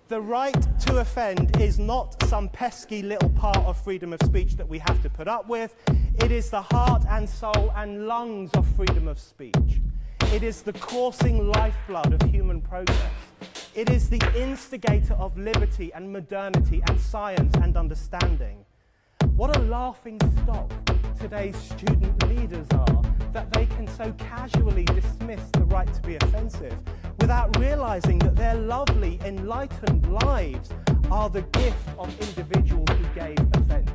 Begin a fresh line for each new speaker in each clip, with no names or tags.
The right to offend is not some pesky little part of freedom of speech that we have to put up with. It is the heart and soul and lungs of freedom of speech. It is the coursing lifeblood of human progress. It is the instigator of liberty and modernity and science and understanding. What a laughing stock today's student leaders are, that they can so casually dismiss the right to be offensive without realizing that their lovely, enlightened lives are the gift of individuals who gave offense.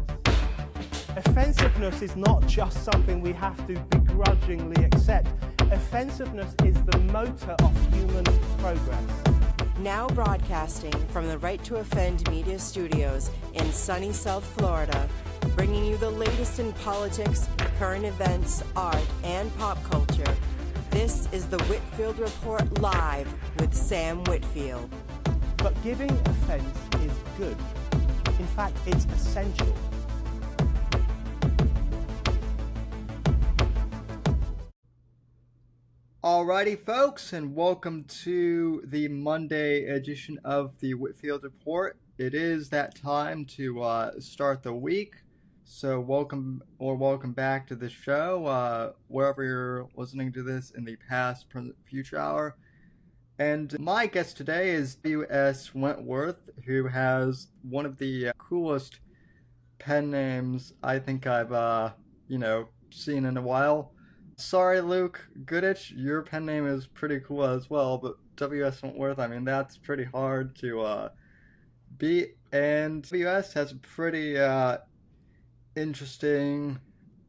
Offensiveness is not just something we have to begrudgingly accept. Offensiveness is the motor of human progress.
Now broadcasting from the Right to Offend Media Studios in sunny South Florida, bringing you the latest in politics, current events, art, and pop culture. This is the Whitfield Report Live with Sam Whitfield.
But giving offense is good. In fact, it's essential.
Alrighty, folks, and welcome to the Monday edition of the Whitfield Report. It is that time to start the week, so welcome back to the show, wherever you're listening to this in the past, present, future hour. And my guest today is W.S. Wentworth, who has one of the coolest pen names I think I've seen in a while. Sorry, Luke Goodich, your pen name is pretty cool as well, but W.S. Wentworth, I mean, that's pretty hard to beat. And W.S. has a pretty interesting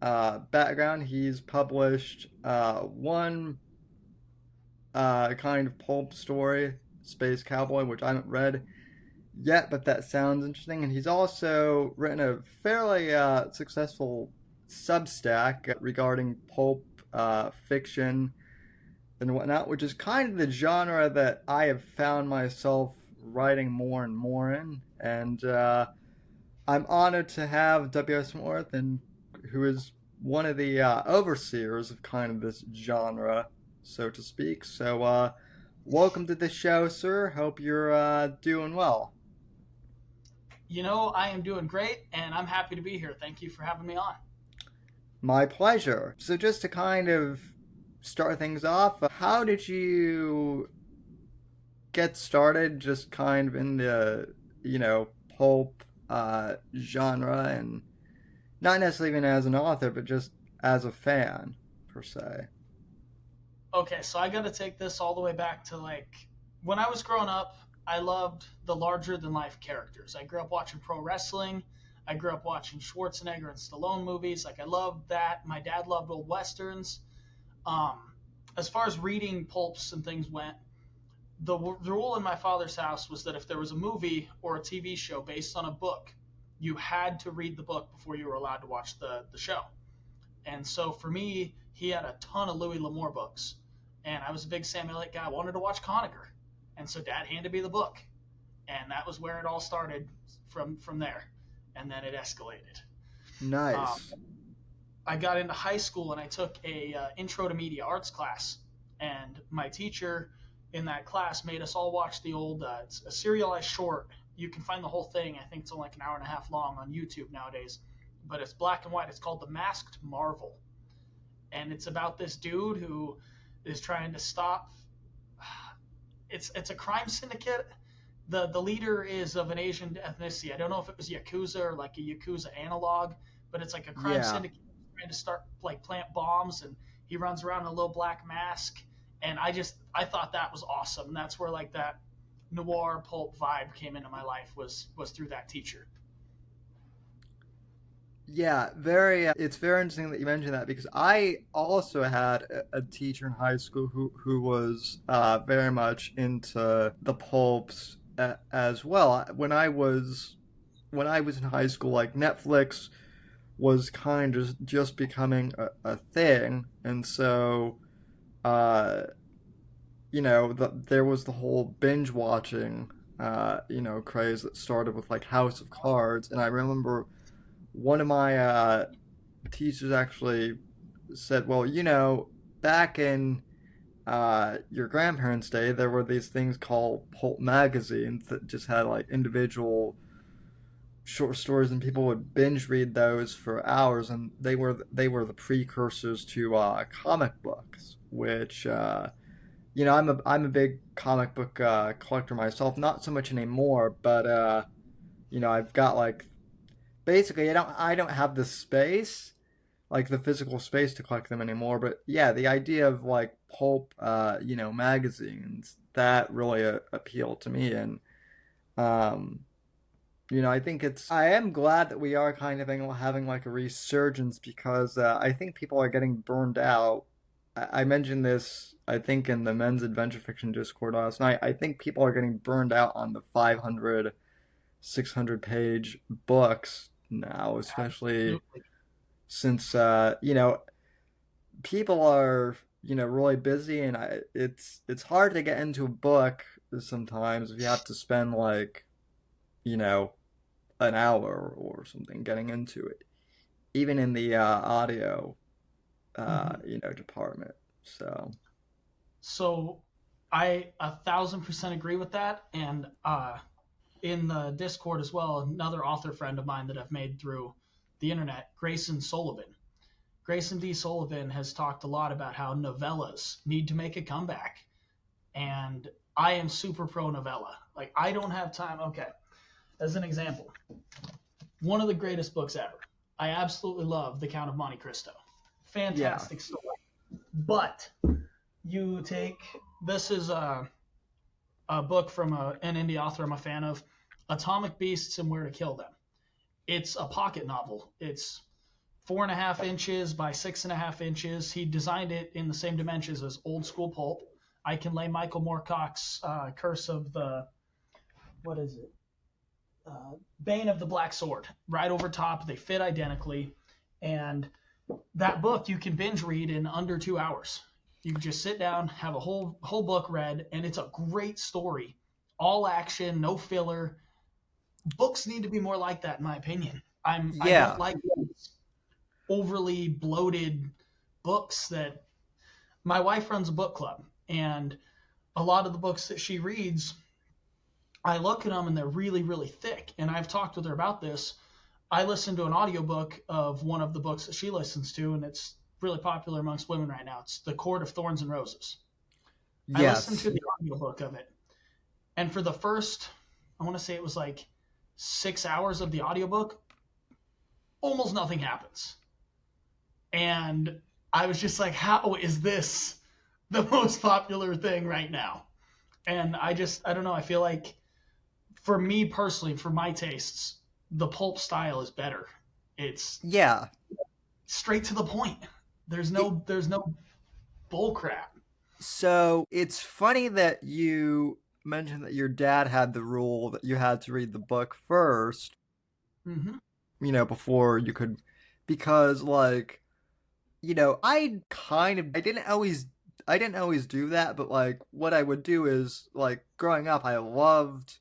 background. He's published one kind of pulp story, Space Cowboy, which I haven't read yet, but that sounds interesting. And he's also written a fairly successful Substack regarding pulp fiction and whatnot, which is kind of the genre that I have found myself writing more and more in. And I'm honored to have W.S. Wentworth, and who is one of the overseers of kind of this genre, so to speak. So welcome to the show, sir. Hope you're doing well.
You know, I am doing great, and I'm happy to be here. Thank you for having me on.
My pleasure. So just to kind of start things off, how did you get started just kind of in the, pulp genre, and not necessarily even as an author, but just as a fan, per se?
Okay, so I got to take this all the way back to, when I was growing up, I loved the larger-than-life characters. I grew up watching pro wrestling. I grew up watching Schwarzenegger and Stallone movies. I loved that. My dad loved old westerns. As far as reading pulps and things went, the rule in my father's house was that if there was a movie or a TV show based on a book, you had to read the book before you were allowed to watch the show. And so for me, he had a ton of Louis L'Amour books. And I was a big Sam Elliott guy. I wanted to watch Conacher. And so Dad handed me the book. And that was where it all started from there. And then it escalated.
Nice.
I got into high school and I took a intro to media arts class, and my teacher in that class made us all watch the old it's a serialized short. You can find the whole thing. I think it's only like an hour and a half long on YouTube nowadays, but it's black and white. It's called The Masked Marvel, and it's about this dude who is trying to stop. It's a crime syndicate. The leader is of an Asian ethnicity. I don't know if it was Yakuza or like a Yakuza analog, but it's like a crime syndicate trying to start plant bombs, and he runs around in a little black mask. And I thought that was awesome. And that's where that noir pulp vibe came into my life was through that teacher.
Yeah, it's very interesting that you mentioned that, because I also had a teacher in high school who was very much into the pulps as well. When I was in high school, Netflix was kind of just becoming a thing, and so there was the whole binge watching craze that started with House of Cards. And I remember one of my teachers actually said, well, back in your grandparents' day, there were these things called pulp magazines that just had like individual short stories, and people would binge read those for hours, and they were the precursors to comic books, which I'm a big comic book collector myself. Not so much anymore, but I've got like basically I don't have the space, like the physical space to collect them anymore. But yeah, the idea of like pulp, magazines, that really appealed to me, and um, I am glad that we are kind of having like a resurgence, because I think people are getting burned out. I mentioned this, I think, in the men's adventure fiction Discord last night. I think people are getting burned out on the 500, 600-page books now, especially
Absolutely.
since, people are, really busy, and it's hard to get into a book sometimes if you have to spend like, you know, an hour or something getting into it, even in the audio,
Hmm.
department. So
So I 1,000% agree with that. And in the Discord as well, another author friend of mine that I've made through the internet, Grayson Sullivan. Grayson D. Sullivan has talked a lot about how novellas need to make a comeback. And I am super pro novella. Like, I don't have time. Okay. As an example, one of the greatest books ever. I absolutely love The Count of Monte Cristo.
yeah,
Fantastic story. But you take this is a book from an indie author I'm a fan of, Atomic Beasts and Where to Kill Them. It's a pocket novel. It's 4.5 inches by 6.5 inches. He designed it in the same dimensions as old school pulp. I can lay Michael Moorcock's Curse of the, what is it? Bane of the Black Sword right over top. They fit identically. And that book you can binge read in under 2 hours. You can just sit down, have a whole book read, and it's a great story. All action, no filler. Books need to be more like that, in my opinion. I don't
yeah.
like overly bloated books that my wife runs a book club, and a lot of the books that she reads, I look at them and they're really, really thick. And I've talked with her about this. I listened to an audiobook of one of the books that she listens to, and it's really popular amongst women right now. It's The Court of Thorns and Roses. I listened
Yes.
to the audiobook of it, and for the first, I want to say it was like 6 hours of the audiobook, almost nothing happens. And I was just like, how is this the most popular thing right now? And I don't know. I feel like for me personally, for my tastes, the pulp style is better. It's
Yeah.
straight to the point. There's
It,
no bull crap.
so it's funny that you mentioned that your dad had the rule that you had to read the book first,
Hmm.
before you could, because like, I didn't always do that, but like what I would do is like growing up, I loved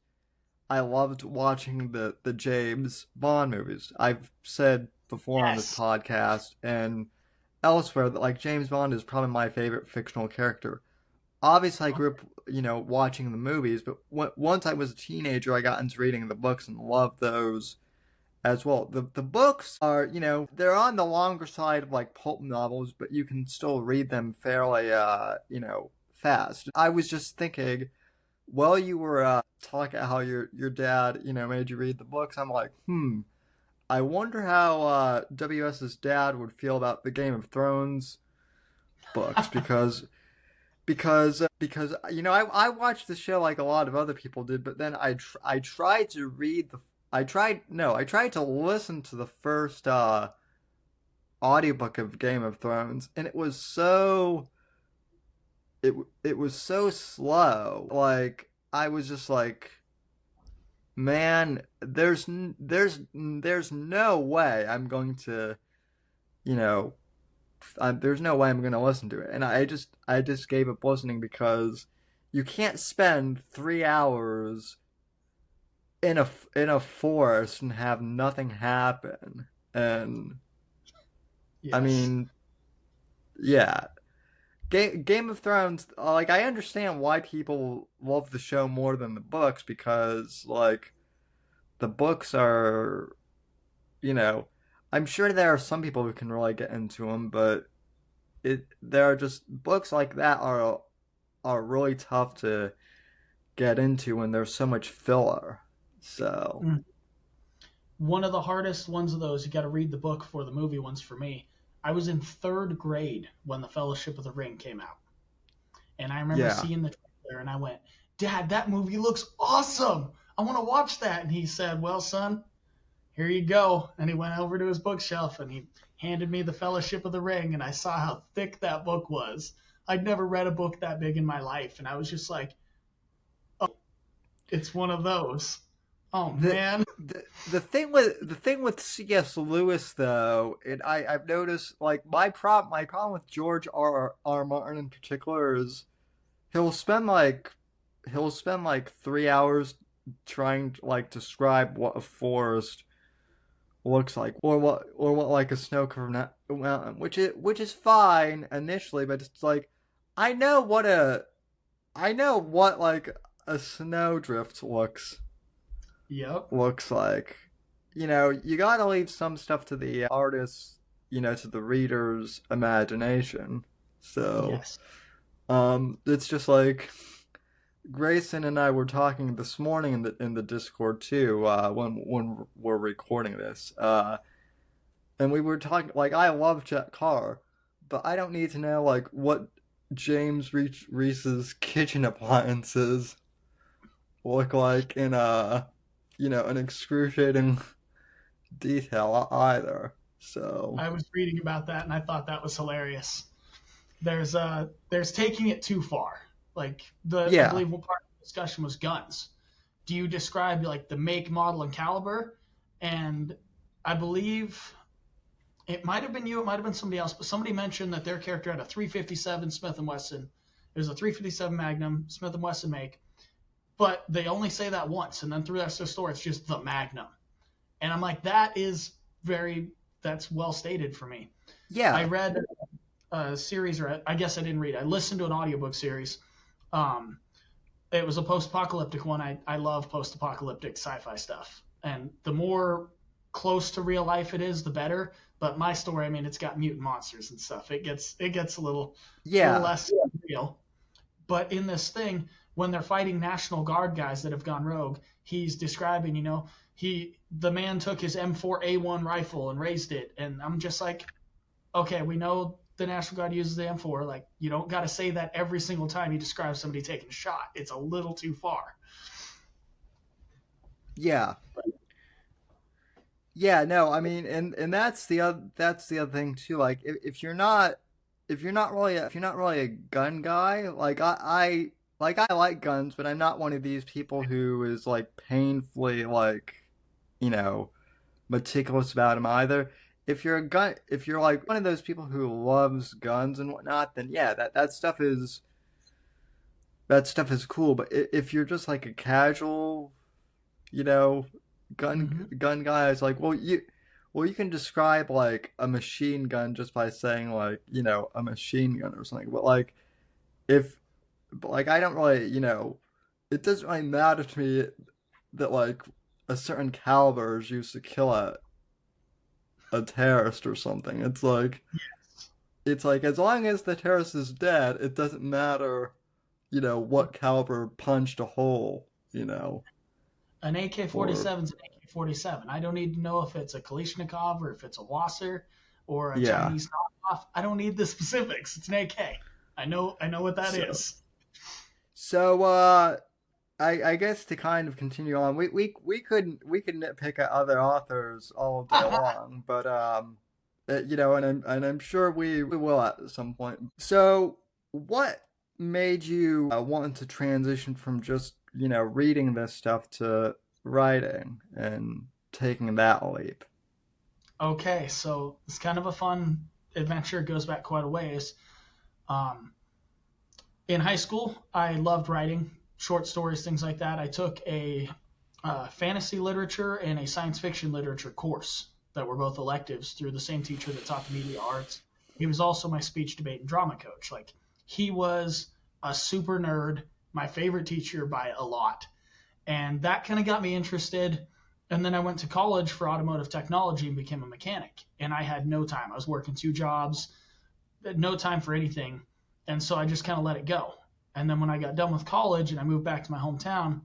watching the James Bond movies. I've said before on this
Yes.
podcast and elsewhere that like James Bond is probably my favorite fictional character. Obviously, I grew up, watching the movies, but once I was a teenager, I got into reading the books and loved those as well. The books are, they're on the longer side of like pulp novels, but you can still read them fairly, fast. I was just thinking, while you were talking how your dad, made you read the books, I'm like, I wonder how WS's dad would feel about the Game of Thrones books, because I watched the show like a lot of other people did, but then I tried to read the I tried to listen to the first audiobook of Game of Thrones, and it was so slow. Like I was just like, man, there's no way I'm going to, you know there's no way I'm going to listen to it. And I just gave up listening, because you can't spend 3 hours in a forest and have nothing happen. And I
Yes.
mean, yeah, Game of Thrones, like, I understand why people love the show more than the books, because, like, the books are, you know, I'm sure there are some people who can really get into them, but there are just books like that are really tough to get into when there's so much filler. So,
Mm. One of the hardest ones of those, you got to read the book for the movie ones for me. I was in third grade when The Fellowship of the Ring came out. And I remember
yeah.
seeing the trailer and I went, Dad, that movie looks awesome. I want to watch that. And he said, well, son, here you go. And he went over to his bookshelf and he handed me The Fellowship of the Ring. And I saw how thick that book was. I'd never read a book that big in my life. And I was just like, oh, it's one of those. Oh, man.
The thing with C.S. Lewis, though, and I've noticed, like, my problem with George R. Martin in particular is he'll spend like 3 hours trying to, like, describe what a forest looks like, or what like a snow-covered mountain, which is fine initially, but it's like I know what like a snowdrift
Yep.
looks like. You gotta leave some stuff to the artists, to the reader's imagination. So,
Yes.
it's just like Grayson and I were talking this morning in the Discord too, when we're recording this, and we were talking, like, I love Jack Carr, but I don't need to know, like, what James Reese's kitchen appliances look like in an excruciating detail either. So
I was reading about that and I thought that was hilarious. There's taking it too far. Like I
yeah,
believe one part of the discussion was guns. Do you describe like the make, model, and caliber? And I believe it might have been you, it might have been somebody else, but somebody mentioned that their character had a 357 Smith & Wesson. It was a 357 Magnum Smith & Wesson make, but they only say that once, and then through the rest of the story, it's just the Magnum. And I'm like, that's well stated for me.
yeah,
I read a series, or I guess I didn't read. I listened to an audiobook series. It was a post-apocalyptic one. I love post-apocalyptic sci-fi stuff, and the more close to real life it is, the better. But my story, I mean, it's got mutant monsters and stuff. It gets a little less real. But in this thing, when they're fighting National Guard guys that have gone rogue, he's describing, the man took his M4A1 rifle and raised it, and I'm just like, okay, we know the National Guard uses the M4. Like, you don't got to say that every single time you describe somebody taking a shot. It's a little too far.
yeah. Yeah, no, I mean, and that's the other thing too. Like, if you're not really a gun guy, like I like guns, but I'm not one of these people who is, like, painfully, like, meticulous about them either. If you're like one of those people who loves guns and whatnot, then yeah, that stuff is cool. But if you're just like a casual, gun guy, is like, well, you can describe, like, a machine gun just by saying, like, a machine gun or something. But like, I don't really, it doesn't really matter to me that, like, a certain caliber is used to kill a terrorist or something. It's like, as long as the terrorist is dead, it doesn't matter, what caliber punched a hole,
An AK-47 is an AK-47. I don't need to know if it's a Kalashnikov or if it's a Wasser or a Chinese knockoff. I don't need the specifics. It's an AK. I know what that is.
So, I guess to kind of continue on, we could nitpick at other authors all day long, but and I'm sure we will at some point. So, what made you want to transition from just reading this stuff to writing and taking that leap?
Okay, so it's kind of a fun adventure. It goes back quite a ways. In high school, I loved writing short stories, things like that. I took a fantasy literature and a science fiction literature course that were both electives through the same teacher that taught the media arts. He was also my speech, debate, and drama coach. Like, He was a super nerd, my favorite teacher by a lot. And that kind of got me interested. And then I went to college for automotive technology and became a mechanic. And I had no time. I was working 2 jobs, no time for anything. And so I just kind of let it go. And then when I got done with college and I moved back to my hometown,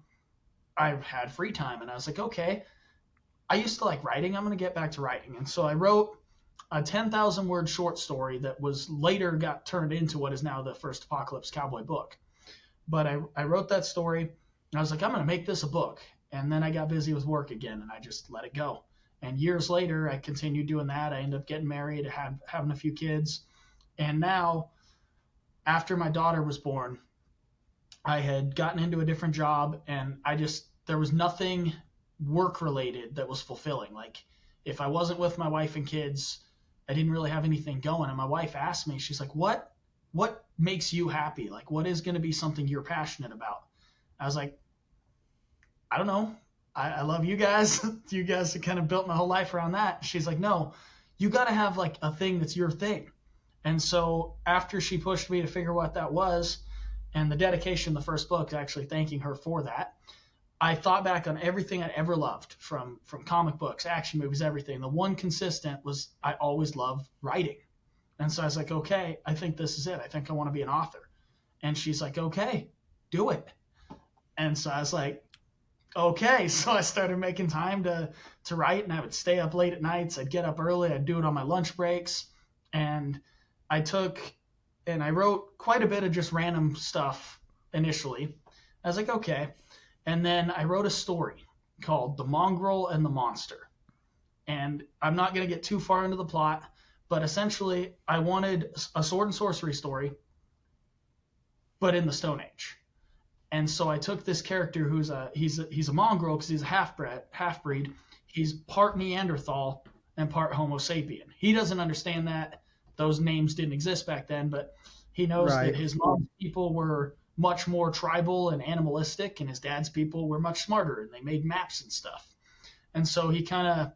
I had free time. And I was like, okay, I used to like writing. I'm going to get back to writing. And so I wrote a 10,000 word short story that was later got turned into what is now the first Apocalypse Cowboy book. But I wrote that story and I was like, I'm going to make this a book. And then I got busy with work again and I just let it go. And years later, I continued doing that. I ended up getting married, having a few kids. And now, after my daughter was born, I had gotten into a different job and there was nothing work related that was fulfilling. Like if I wasn't with my wife and kids, I didn't really have anything going. And my wife asked me, she's like, what makes you happy? Like, what is going to be something you're passionate about? I was like, I don't know. I love you guys. You guys have kind of built my whole life around that. She's like, no, you got to have like a thing that's your thing. And so after she pushed me to figure what that was, and the dedication of the first book, actually thanking her for that, I thought back on everything I'd ever loved from comic books, action movies, everything. The one consistent was I always loved writing. And so I was like, okay, I think this is it. I think I want to be an author. And she's like, okay, do it. And so I was like, okay. So I started making time to write, and I would stay up late at nights. I'd get up early. I'd do it on my lunch breaks. And I wrote quite a bit of just random stuff initially. I was like, okay. And then I wrote a story called The Mongrel and the Monster. And I'm not going to get too far into the plot, but essentially I wanted a sword and sorcery story, but in the Stone Age. And so I took this character he's a mongrel because he's a half-breed. He's part Neanderthal and part Homo sapien. He doesn't understand that. Those names didn't exist back then, but he knows that his mom's people were much more tribal and animalistic, and his dad's people were much smarter, and they made maps and stuff. And so he kind of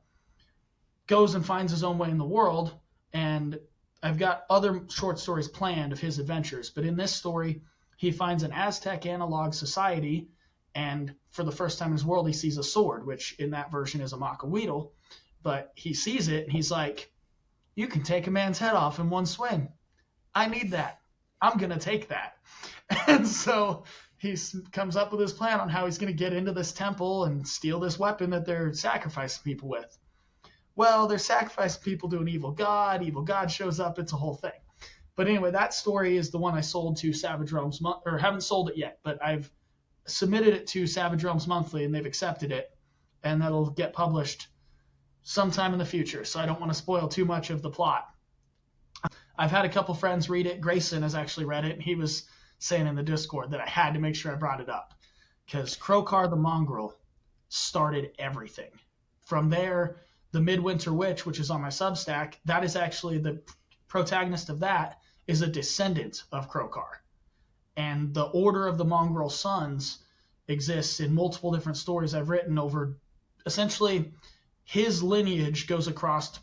goes and finds his own way in the world, and I've got other short stories planned of his adventures, but in this story, he finds an Aztec analog society, and for the first time in his world, he sees a sword, which in that version is a macahuitl, but he sees it, and he's like, you can take a man's head off in one swing. I need that. I'm going to take that. And so he comes up with his plan on how he's going to get into this temple and steal this weapon that they're sacrificing people with. Well, they're sacrificing people to an evil god. Evil god shows up. It's a whole thing. But anyway, that story is the one I sold to Savage Realms, or haven't sold it yet, but I've submitted it to Savage Realms Monthly, and they've accepted it, and that'll get published sometime in the future. So I don't want to spoil too much of the plot. I've had a couple friends read it. Grayson has actually read it, and he was saying in the Discord that I had to make sure I brought it up because Krokar the Mongrel started everything. From there, the Midwinter Witch, which is on my Substack, that is actually the protagonist of that is a descendant of Krokar. And the Order of the Mongrel Sons exists in multiple different stories I've written over. Essentially, his lineage goes across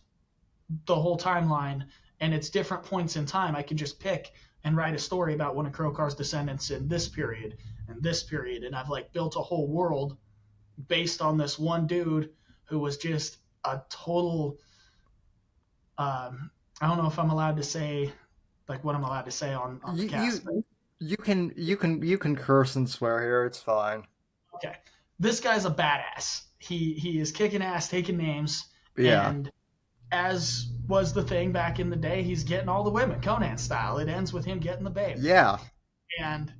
the whole timeline, and it's different points in time. I can just pick and write a story about one of Krokar's descendants in this period and this period, and I've like built a whole world based on this one dude who was just a total I don't know if I'm allowed to say like what I'm allowed to say on the cast.
You can curse and swear here. It's fine.
Okay, this guy's a badass. He is kicking ass, taking names,
yeah.
And as was the thing back in the day, he's getting all the women, Conan style. It ends with him getting the babe.
Yeah.
And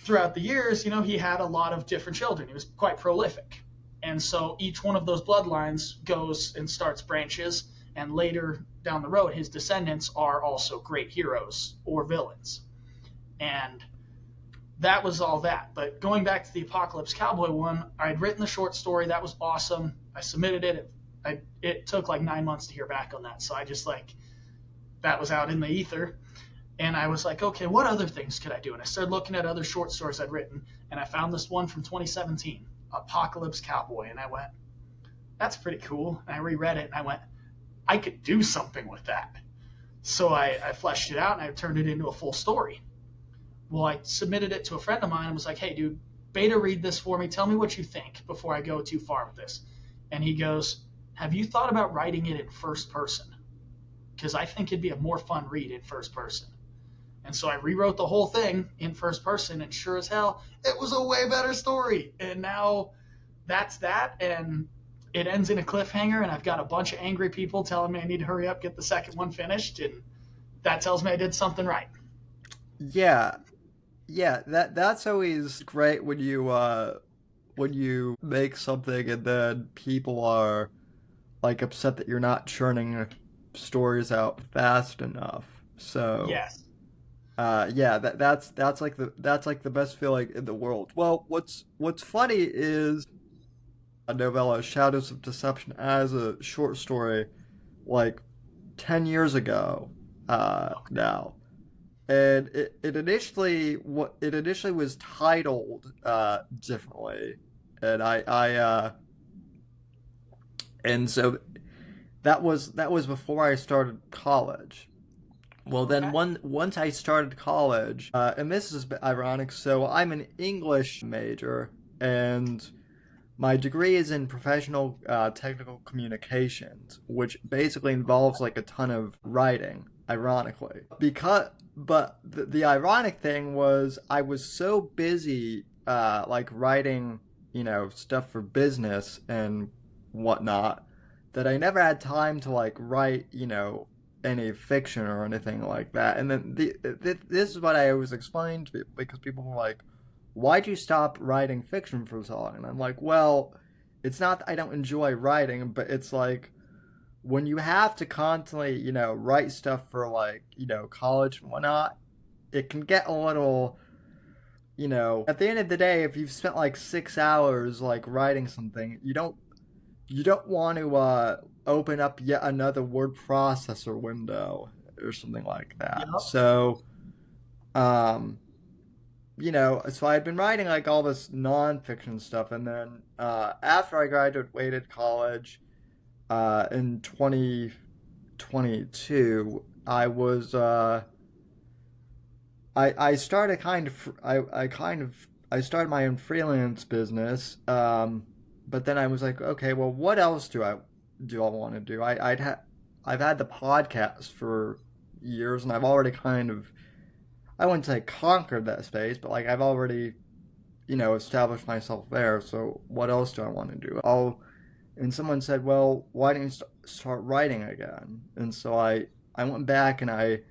throughout the years, he had a lot of different children. He was quite prolific. And so each one of those bloodlines goes and starts branches, and later down the road, his descendants are also great heroes or villains. And that was all that. But going back to the Apocalypse Cowboy one, I'd written the short story. That was awesome. I submitted it. It took like 9 months to hear back on that. So I just that was out in the ether. And I was like, okay, what other things could I do? And I started looking at other short stories I'd written. And I found this one from 2017, Apocalypse Cowboy. And I went, that's pretty cool. And I reread it and I went, I could do something with that. So I fleshed it out and I turned it into a full story. Well, I submitted it to a friend of mine and was like, hey, dude, beta read this for me. Tell me what you think before I go too far with this. And he goes, have you thought about writing it in first person? Because I think it'd be a more fun read in first person. And so I rewrote the whole thing in first person, and sure as hell, it was a way better story. And now that's that, and it ends in a cliffhanger, and I've got a bunch of angry people telling me I need to hurry up, get the second one finished, and that tells me I did something right.
Yeah, yeah. That's always great when you make something and then people are like upset that you're not churning stories out fast enough. So
Yes.
yeah, that's like the best feeling in the world. Well, what's funny is a novella, Shadows of Deception, as a short story, like 10 years ago, now, and it initially was titled differently, and and so that was before I started college. Well, then
Okay.
once I started college, and this is a bit ironic, so I'm an English major, and my degree is in professional technical communications, which basically involves like a ton of writing, ironically. But the ironic thing was I was so busy, like writing, stuff for business and whatnot, that I never had time to like write, any fiction or anything like that. And then this is what I always explained to people, because people were like, why'd you stop writing fiction for so long? And I'm like, well, it's not that I don't enjoy writing, but it's like when you have to constantly, write stuff for like, college and whatnot, it can get a little, at the end of the day, if you've spent like 6 hours like writing something, you don't want to open up yet another word processor window or something like that.
Yep.
So, um, so I had been writing like all this nonfiction stuff, and then after I graduated college in 2022, I started I started my own freelance business. But then I was like, okay, well, what else do I want to do? I've had the podcast for years, and I've already kind of, I wouldn't say conquered that space, but like I've already, established myself there. So what else do I want to do? And someone said, well, why don't you start writing again? And so I went back and I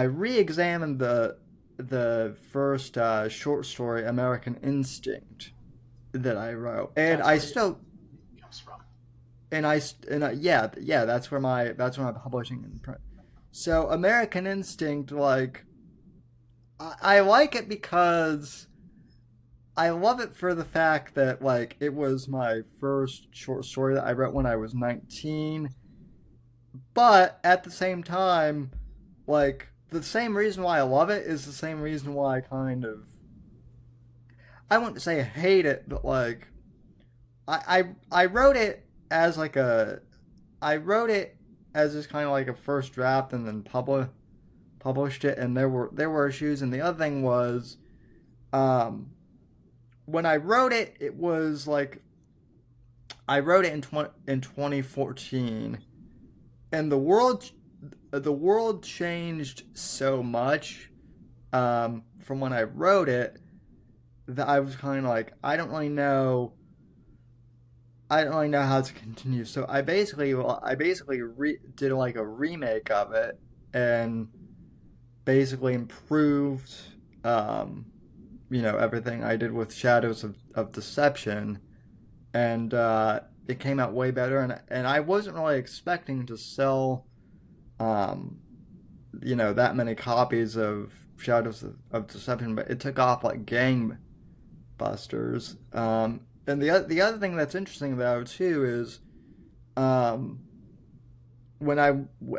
re-examined the first short story, American Instinct, that I wrote, and
That's
I
where
still,
it comes from.
yeah, that's where my publishing in print. So American Instinct, like, I like it because I love it for the fact that like it was my first short story that I wrote when I was 19, but at the same time, like the same reason why I love it is the same reason why I kind of, I wouldn't say hate it, but like I wrote it as like I wrote it as just kind of like a first draft, and then published it, and there were issues. And the other thing was, when I wrote it, it was like I wrote it in 2014, and the world changed so much from when I wrote it, that I was kind of like, I don't really know how to continue. So I basically did like a remake of it, and basically improved, everything I did with Shadows of Deception, and it came out way better. And I wasn't really expecting to sell, that many copies of Shadows of Deception, but it took off like gangbusters. And the other thing that's interesting though too is, um,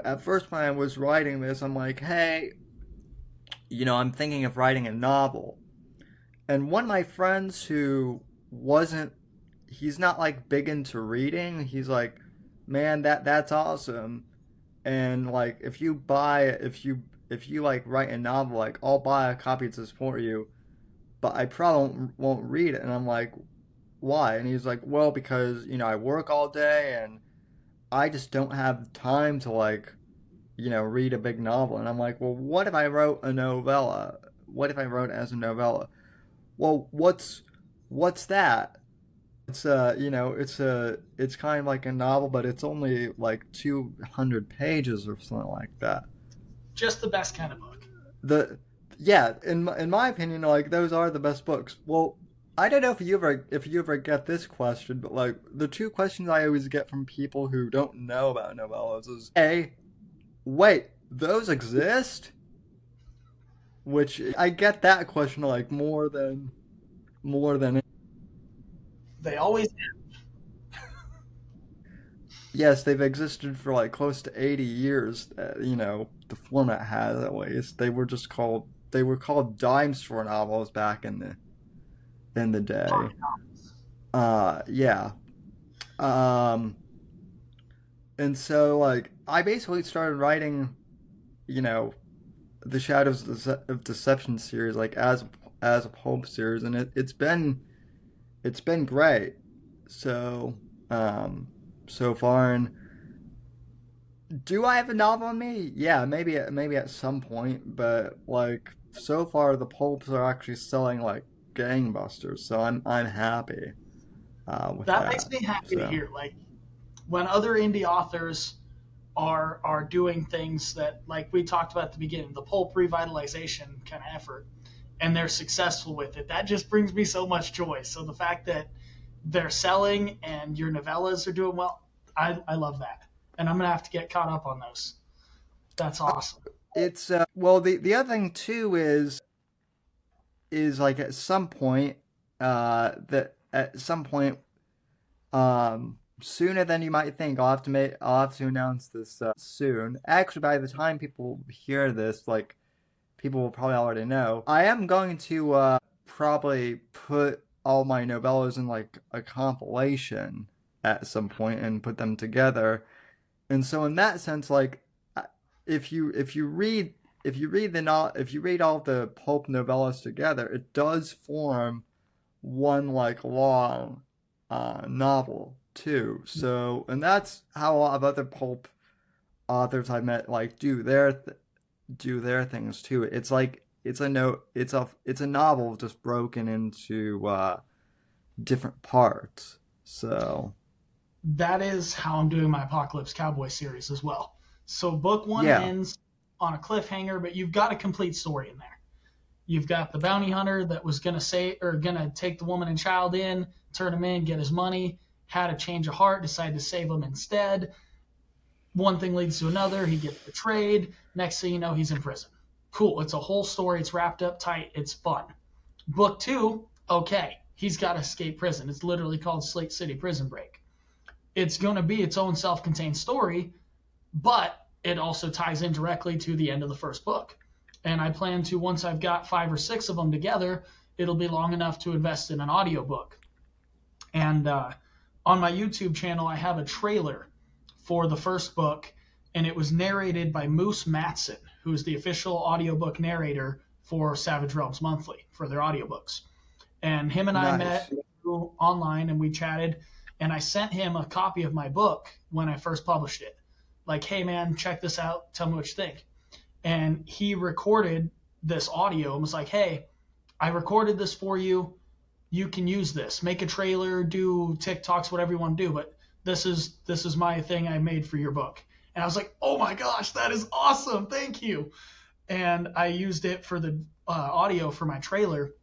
at first when I was writing this, I'm like, hey, I'm thinking of writing a novel. And one of my friends who wasn't, he's not like big into reading. He's like, man, that's awesome. And like if you like write a novel, like I'll buy a copy to support you, but I probably won't read it. And I'm like, why? And he's like, well, because I work all day and I just don't have time to like read a big novel. And I'm like, well, what if I wrote a novella? What if I wrote it as a novella? Well, what's that? It's it's kind of like a novel, but it's only like 200 pages or something like that.
Just the best kind of book.
The Yeah, in my opinion, like those are the best books. Well, I don't know if you ever get this question, but like the two questions I always get from people who don't know about novellas is A, wait, those exist? Which I get that question like more than
They always
yes, they've existed for like close to 80 years. The format has at least. They were called dime store novels back in the day. Yeah. Um, and so like I basically started writing, you know, the Shadows of Deception series like as a pulp series, and it's been great. So so far, and do I have a novel in me? Yeah, maybe at some point, but like so far the pulps are actually selling like gangbusters, so I'm happy with
that
that.
makes me happy to
So
hear. Like when other indie authors are doing things that, like we talked about at the beginning, the pulp revitalization kind of effort, and they're successful with it, that just brings me so much joy. So the fact that they're selling and your novellas are doing well, I love that. And I'm going to have to get caught up on those. That's awesome.
it's well, the other thing too is like at some point that at some point sooner than you might think. I'll have to announce this soon. Actually, by the time people hear this, like people will probably already know. I am going to probably put all my novellas in like a compilation at some point and put them together. And so in that sense, like if you read all the pulp novellas together, it does form one like long novel too. So, and that's how a lot of other pulp authors I met like do their things too. It's like it's a novel just broken into different parts. So
That is how I'm doing my Apocalypse Cowboy series as well. So book one
yeah,
ends on a cliffhanger, but you've got a complete story in there. You've got the bounty hunter that was gonna take the woman and child in, turn him in, get his money, had a change of heart, decided to save him instead. One thing leads to another. He gets betrayed. Next thing you know, he's in prison. Cool. It's a whole story. It's wrapped up tight. It's fun. Book two, okay, he's got to escape prison. It's literally called Slate City Prison Break. It's going to be its own self-contained story, but it also ties in directly to the end of the first book. And I plan to, once I've got 5 or 6 of them together, it'll be long enough to invest in an audiobook. And on my YouTube channel, I have a trailer for the first book, and it was narrated by Moose Matson, who's the official audiobook narrator for Savage Realms Monthly for their audiobooks. And him and I
nice.
met online, and we chatted, and I sent him a copy of my book when I first published it. Like, hey, man, check this out. Tell me what you think. And he recorded this audio and was like, hey, I recorded this for you. You can use this. Make a trailer, do TikToks, whatever you want to do, but this is my thing I made for your book. And I was like, oh my gosh, that is awesome. Thank you. And I used it for the audio for my trailer.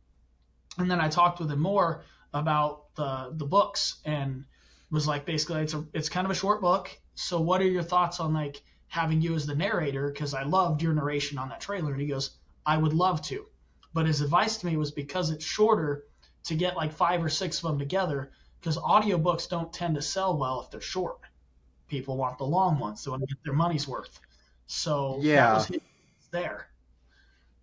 And then I talked with him more about the books and was like, basically, it's kind of a short book. So what are your thoughts on like having you as the narrator? Because I loved your narration on that trailer. And he goes, I would love to. But his advice to me was, because it's shorter, to get like 5 or 6 of them together, because audiobooks don't tend to sell well if they're short. People want the long ones. They want to get their money's worth. So that was
Yeah.
his there.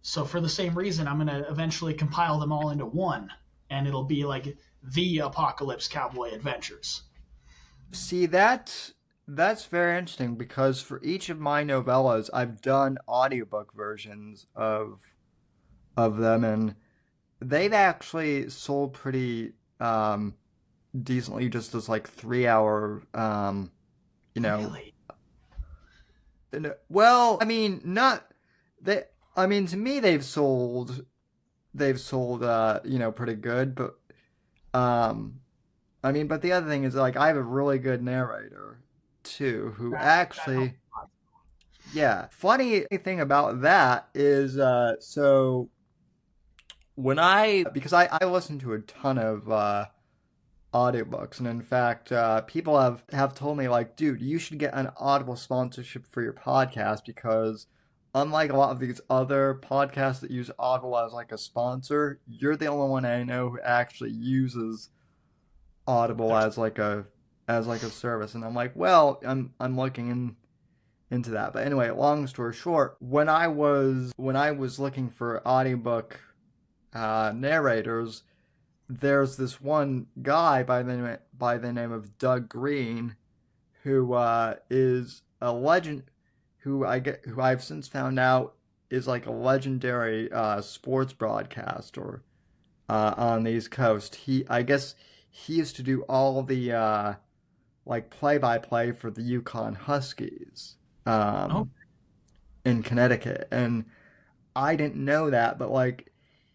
So for the same reason, I'm going to eventually compile them all into one, and it'll be like the Apocalypse Cowboy Adventures.
See that That's very interesting because for each of my novellas, I've done audiobook versions of them, and they've actually sold pretty decently, just as like 3 hour you know.
Really?
Well, I mean, not they. I mean, to me, they've sold pretty good, but um, I mean, but the other thing is like I have a really good narrator too, who
That helps
actually,
a lot.
yeah. Funny thing about that is, so when because I listen to a ton of audiobooks, and in fact, people have told me like, dude, you should get an Audible sponsorship for your podcast because unlike a lot of these other podcasts that use Audible as like a sponsor, you're the only one I know who actually uses Audible
There's
as like a service. And I'm like, well, I'm looking into that. But anyway, long story short, when I was looking for audiobook narrators, there's this one guy by the name of Doug Green, who is a legend, who I've since found out is like a legendary sports broadcaster on the East Coast. I guess he used to do all the like play-by-play for the Yukon Huskies
no.
in Connecticut, and I didn't know that, but like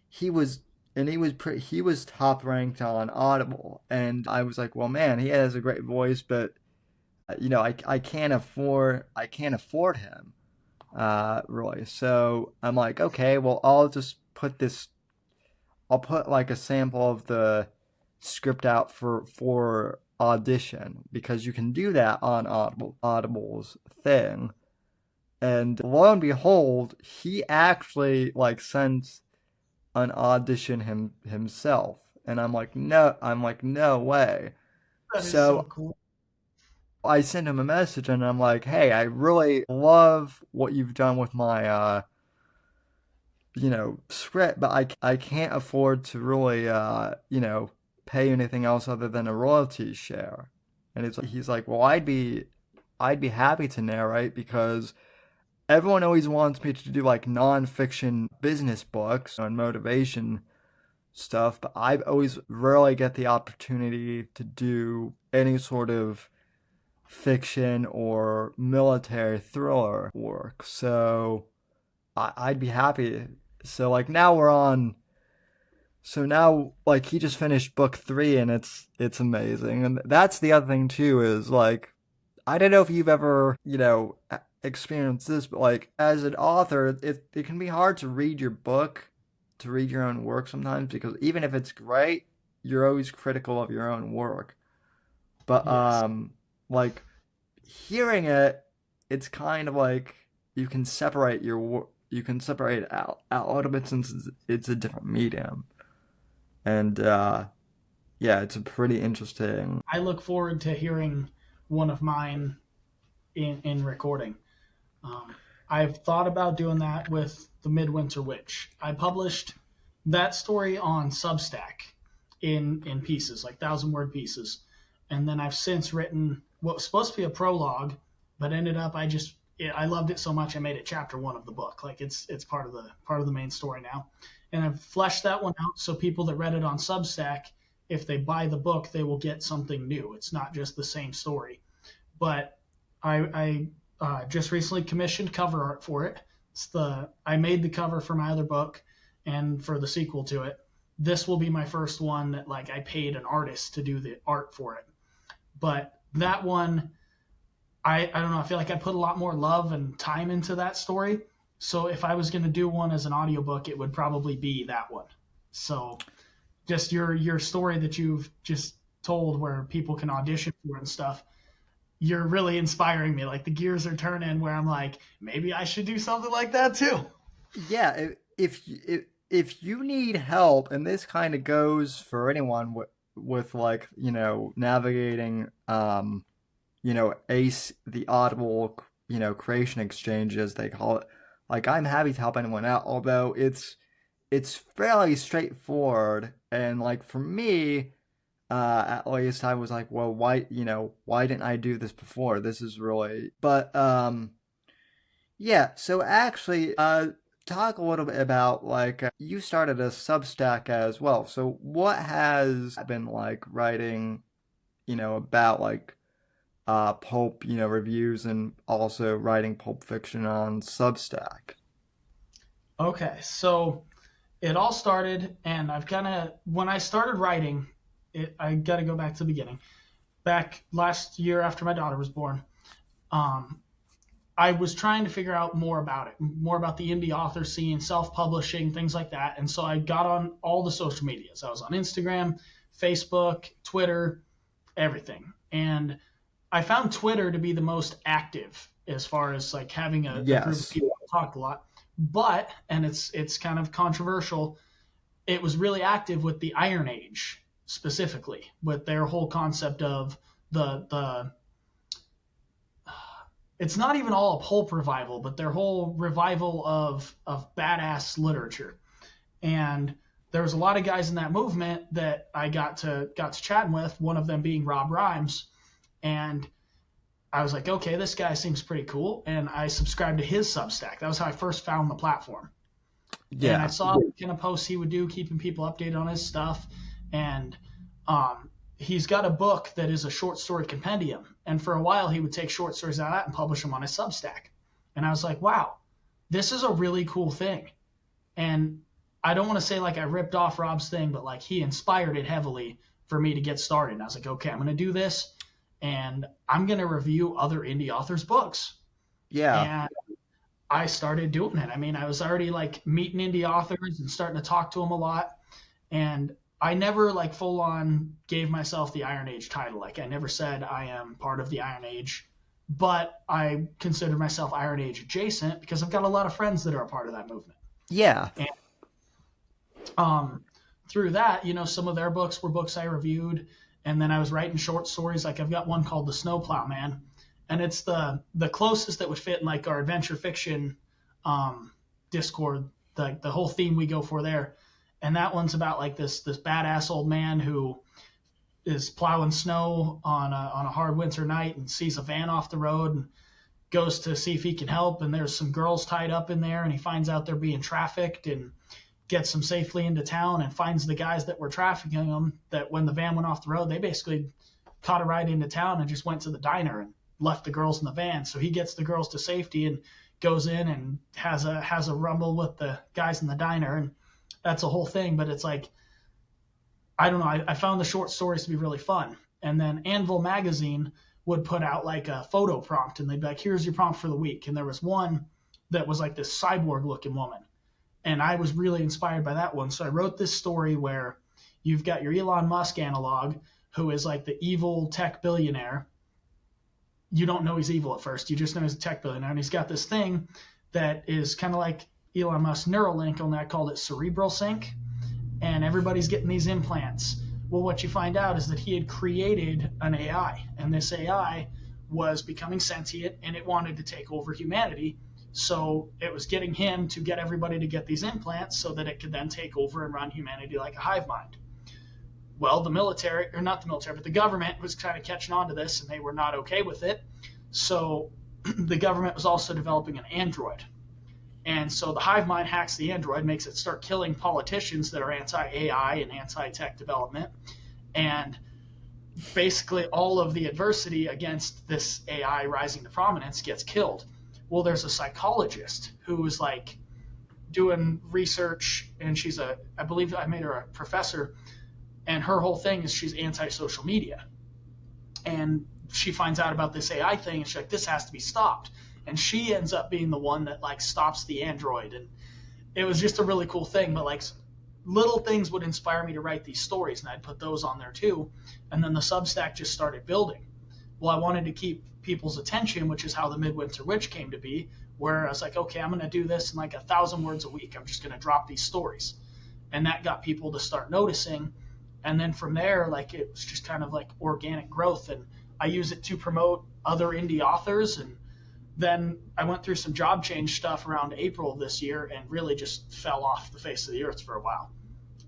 he was, and he was top ranked on Audible, and I was like, well, man, he has a great voice, but I can't afford him, really. So I'm like, okay, well, I'll put like a sample of the script out for audition because you can do that on Audible's thing. And lo and behold, he actually like sent an audition himself, and I'm like, no way.
That is so
So
cool.
I sent him a message, and I'm like, hey, I really love what you've done with my script, but I can't afford to really pay you anything else other than a royalty share. And he's like, well, I'd be happy to narrate because everyone always wants me to do like nonfiction business books and motivation stuff, but I've always rarely get the opportunity to do any sort of fiction or military thriller work. So I'd be happy. So like now we're on. So now like he just finished book 3, and it's amazing. And that's the other thing too is like I don't know if you've ever experienced this, but like as an author, it can be hard to read your book, to read your own work sometimes because even if it's great, you're always critical of your own work. But
Yes.
like hearing it, it's kind of like you can separate it out a little bit since it's a different medium, and yeah, it's a pretty interesting.
I look forward to hearing one of mine in recording. Um, I've thought about doing that with The Midwinter Witch. I published that story on Substack in pieces, like 1,000 word pieces. And then I've since written what was supposed to be a prologue, but ended up I loved it so much I made it chapter 1 of the book. Like it's part of the main story now. And I've fleshed that one out so people that read it on Substack, if they buy the book, they will get something new. It's not just the same story. But I just recently commissioned cover art for it. I made the cover for my other book and for the sequel to it. This will be my first one that like I paid an artist to do the art for it. But that one, I don't know. I feel like I put a lot more love and time into that story. So if I was going to do one as an audiobook, it would probably be that one. So just your story that you've just told where people can audition for and stuff, you're really inspiring me. Like the gears are turning where I'm like, maybe I should do something like that too.
Yeah, if you need help, and this kind of goes for anyone with like navigating ACE, the Audible creation exchange as they call it. Like I'm happy to help anyone out, although it's fairly straightforward. And like for me, At least I was like, well, why didn't I do this before? This is really, but yeah. So actually, talk a little bit about like you started a Substack as well. So what has been like writing, about like pulp, reviews and also writing pulp fiction on Substack?
Okay, so it all started, and when I started writing, I got to go back to the beginning. Back last year after my daughter was born, I was trying to figure out more about it, more about the indie author scene, self-publishing, things like that. And so I got on all the social medias. I was on Instagram, Facebook, Twitter, everything. And I found Twitter to be the most active as far as like having a group of people that talked a lot. But, and it's kind of controversial, it was really active with the Iron Age specifically, with their whole concept of the it's not even all a pulp revival, but their whole revival of badass literature. And there was a lot of guys in that movement that I got to chatting with, one of them being Rob Rhymes. And I was like, okay, this guy seems pretty cool. And I subscribed to his Substack. That was how I first found the platform. Yeah. And I saw the kind of posts he would do, keeping people updated on his stuff. And he's got a book that is a short story compendium. And for a while, he would take short stories out of that and publish them on his Substack. And I was like, wow, this is a really cool thing. And I don't want to say like I ripped off Rob's thing, but like he inspired it heavily for me to get started. And I was like, okay, I'm going to do this. And I'm going to review other indie authors' books. Yeah. And I started doing it. I mean, I was already like meeting indie authors and starting to talk to them a lot. And I never like full on gave myself the Iron Age title. Like I never said I am part of the Iron Age, but I consider myself Iron Age adjacent because I've got a lot of friends that are a part of that movement.
Yeah.
And through that, some of their books were books I reviewed. And then I was writing short stories. Like I've got one called The Snowplow Man, and it's the closest that would fit in like our adventure fiction Discord, the whole theme we go for there. And that one's about like this badass old man who is plowing snow on a hard winter night and sees a van off the road and goes to see if he can help. And there's some girls tied up in there, and he finds out they're being trafficked and gets them safely into town and finds the guys that were trafficking them, that when the van went off the road, they basically caught a ride into town and just went to the diner and left the girls in the van. So he gets the girls to safety and goes in and has a rumble with the guys in the diner. And that's a whole thing. But it's like, I don't know. I found the short stories to be really fun. And then Anvil Magazine would put out like a photo prompt, and they'd be like, here's your prompt for the week. And there was one that was like this cyborg looking woman. And I was really inspired by that one. So I wrote this story where you've got your Elon Musk analog, who is like the evil tech billionaire. You don't know he's evil at first. You just know he's a tech billionaire. And he's got this thing that is kind of like Elon Musk's Neuralink, only I called it Cerebral Sync. And everybody's getting these implants. Well, what you find out is that he had created an AI. And this AI was becoming sentient, and it wanted to take over humanity. So it was getting him to get everybody to get these implants so that it could then take over and run humanity like a hive mind. Well, the military, or not the military, but the government was kind of catching on to this, and they were not okay with it. So the government was also developing an android. And so the hive mind hacks the android, makes it start killing politicians that are anti-AI and anti-tech development. And basically all of the adversity against this AI rising to prominence gets killed. Well, there's a psychologist who is like doing research, and I believe I made her a professor, and her whole thing is she's anti-social media. And she finds out about this AI thing, and she's like, this has to be stopped. And she ends up being the one that like stops the android. And it was just a really cool thing, but like little things would inspire me to write these stories, and I'd put those on there too. And then the Substack just started building. Well, I wanted to keep people's attention, which is how the Midwinter Witch came to be, where I was like, okay, I'm going to do this in like 1,000 words a week. I'm just going to drop these stories. And that got people to start noticing. And then from there, like it was just kind of like organic growth. And I use it to promote other indie authors. And then I went through some job change stuff around April of this year and really just fell off the face of the earth for a while.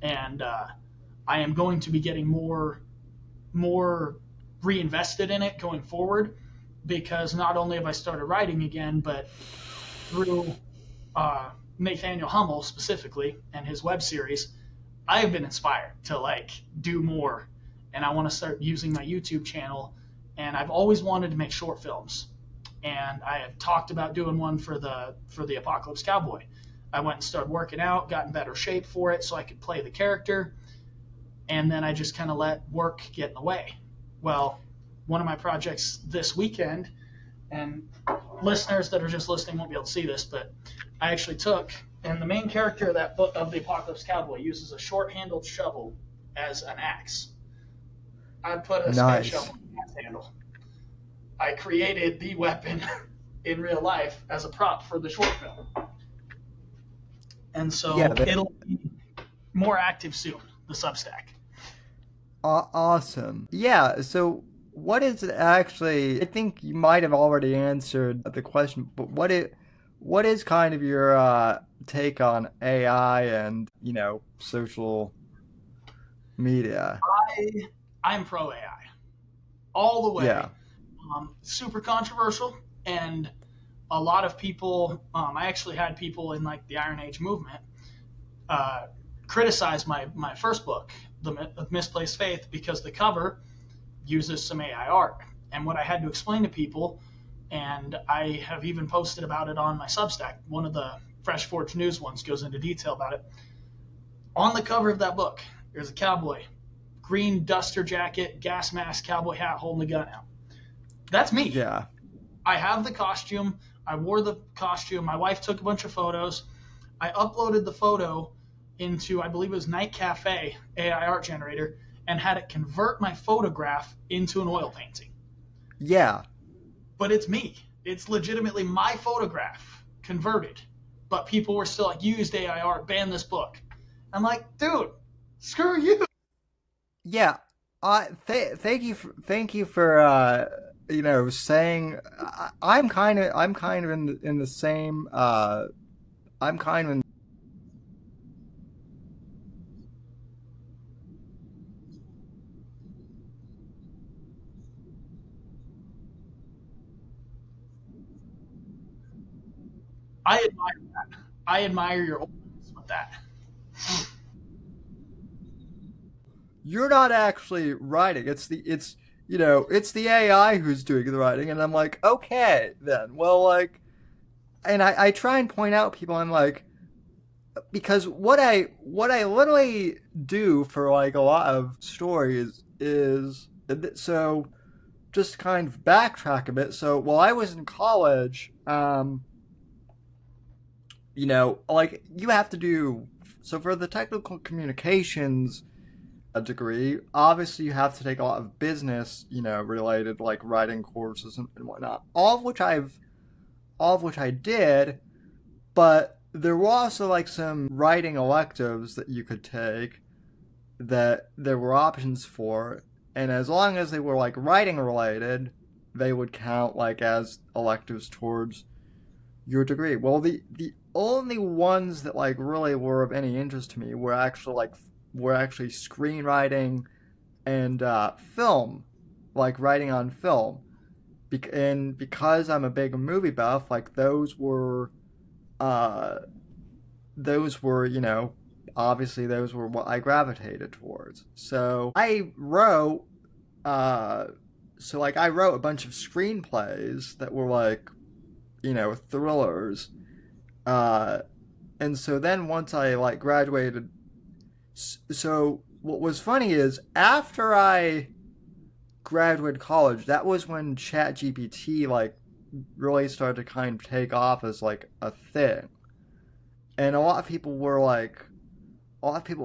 And I am going to be getting more more reinvested in it going forward, because not only have I started writing again, but through Nathaniel Hummel specifically and his web series, I have been inspired to like do more, and I want to start using my YouTube channel. And I've always wanted to make short films, and I had talked about doing one for the Apocalypse Cowboy. I went and started working out, got in better shape for it so I could play the character, and then I just kind of let work get in the way. Well, one of my projects this weekend, and listeners that are just listening won't be able to see this, but I actually took, and the main character of that book of the Apocalypse Cowboy uses a short-handled shovel as an axe. I put a spade shovel in the axe handle. I created the weapon in real life as a prop for the short film. And so it'll be more active soon, the Substack.
Awesome. Yeah, so what is it actually, I think you might have already answered the question, but what is kind of your take on AI and, social media?
I'm pro AI all the way.
Yeah.
Super controversial, and a lot of people, I actually had people in like the Iron Age movement criticize my first book, The Misplaced Faith, because the cover uses some AI art. And what I had to explain to people, and I have even posted about it on my Substack, one of the Fresh Forge News ones goes into detail about it. On the cover of that book, there's a cowboy, green duster jacket, gas mask, cowboy hat, holding a gun out. That's me.
Yeah.
I have the costume. I wore the costume. My wife took a bunch of photos. I uploaded the photo into, I believe it was Night Cafe AI art generator, and had it convert my photograph into an oil painting.
Yeah.
But it's me. It's legitimately my photograph converted. But people were still like, you used AI art, ban this book. I'm like, dude, screw you.
Yeah. Thank you for saying I'm kind of in the same I'm kind of in
I admire that. I admire your openness with that.
You're not actually writing. It's the AI who's doing the writing, and I'm like, okay, then. Well, like, and I try and point out people, I'm like, because what I literally do for like a lot of stories is, so just kind of backtrack a bit. So while I was in college, like you have to do, so for the technical communications degree, obviously you have to take a lot of business, related like writing courses and whatnot. All of which I did, but there were also like some writing electives that you could take that there were options for, and as long as they were like writing related, they would count like as electives towards your degree. Well, the only ones that like really were of any interest to me were actually screenwriting and film, like writing on film. And because I'm a big movie buff, like those were, obviously those were what I gravitated towards. So I wrote, I wrote a bunch of screenplays that were like, thrillers. And so then once I like graduated, so what was funny is after I graduated college, that was when ChatGPT like really started to kind of take off as like a thing. And a lot of people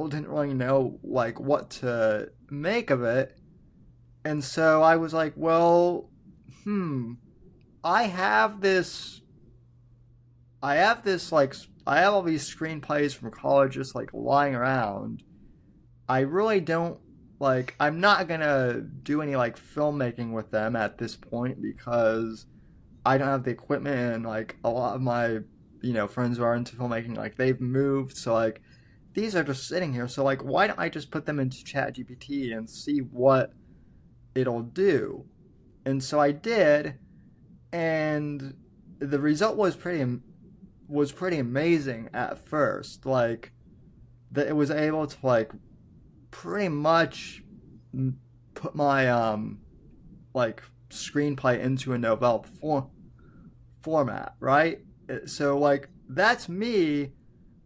didn't really know like what to make of it. And so I was like, well, I have all these screenplays from college just like lying around. I really don't I'm not gonna do any like filmmaking with them at this point because I don't have the equipment, and like a lot of my friends who are into filmmaking, like they've moved, so like these are just sitting here. So like why don't I just put them into ChatGPT and see what it'll do. And so I did, and the result was pretty amazing at first. Like that it was able to like pretty much put my like screenplay into a novella format, right? So like that's me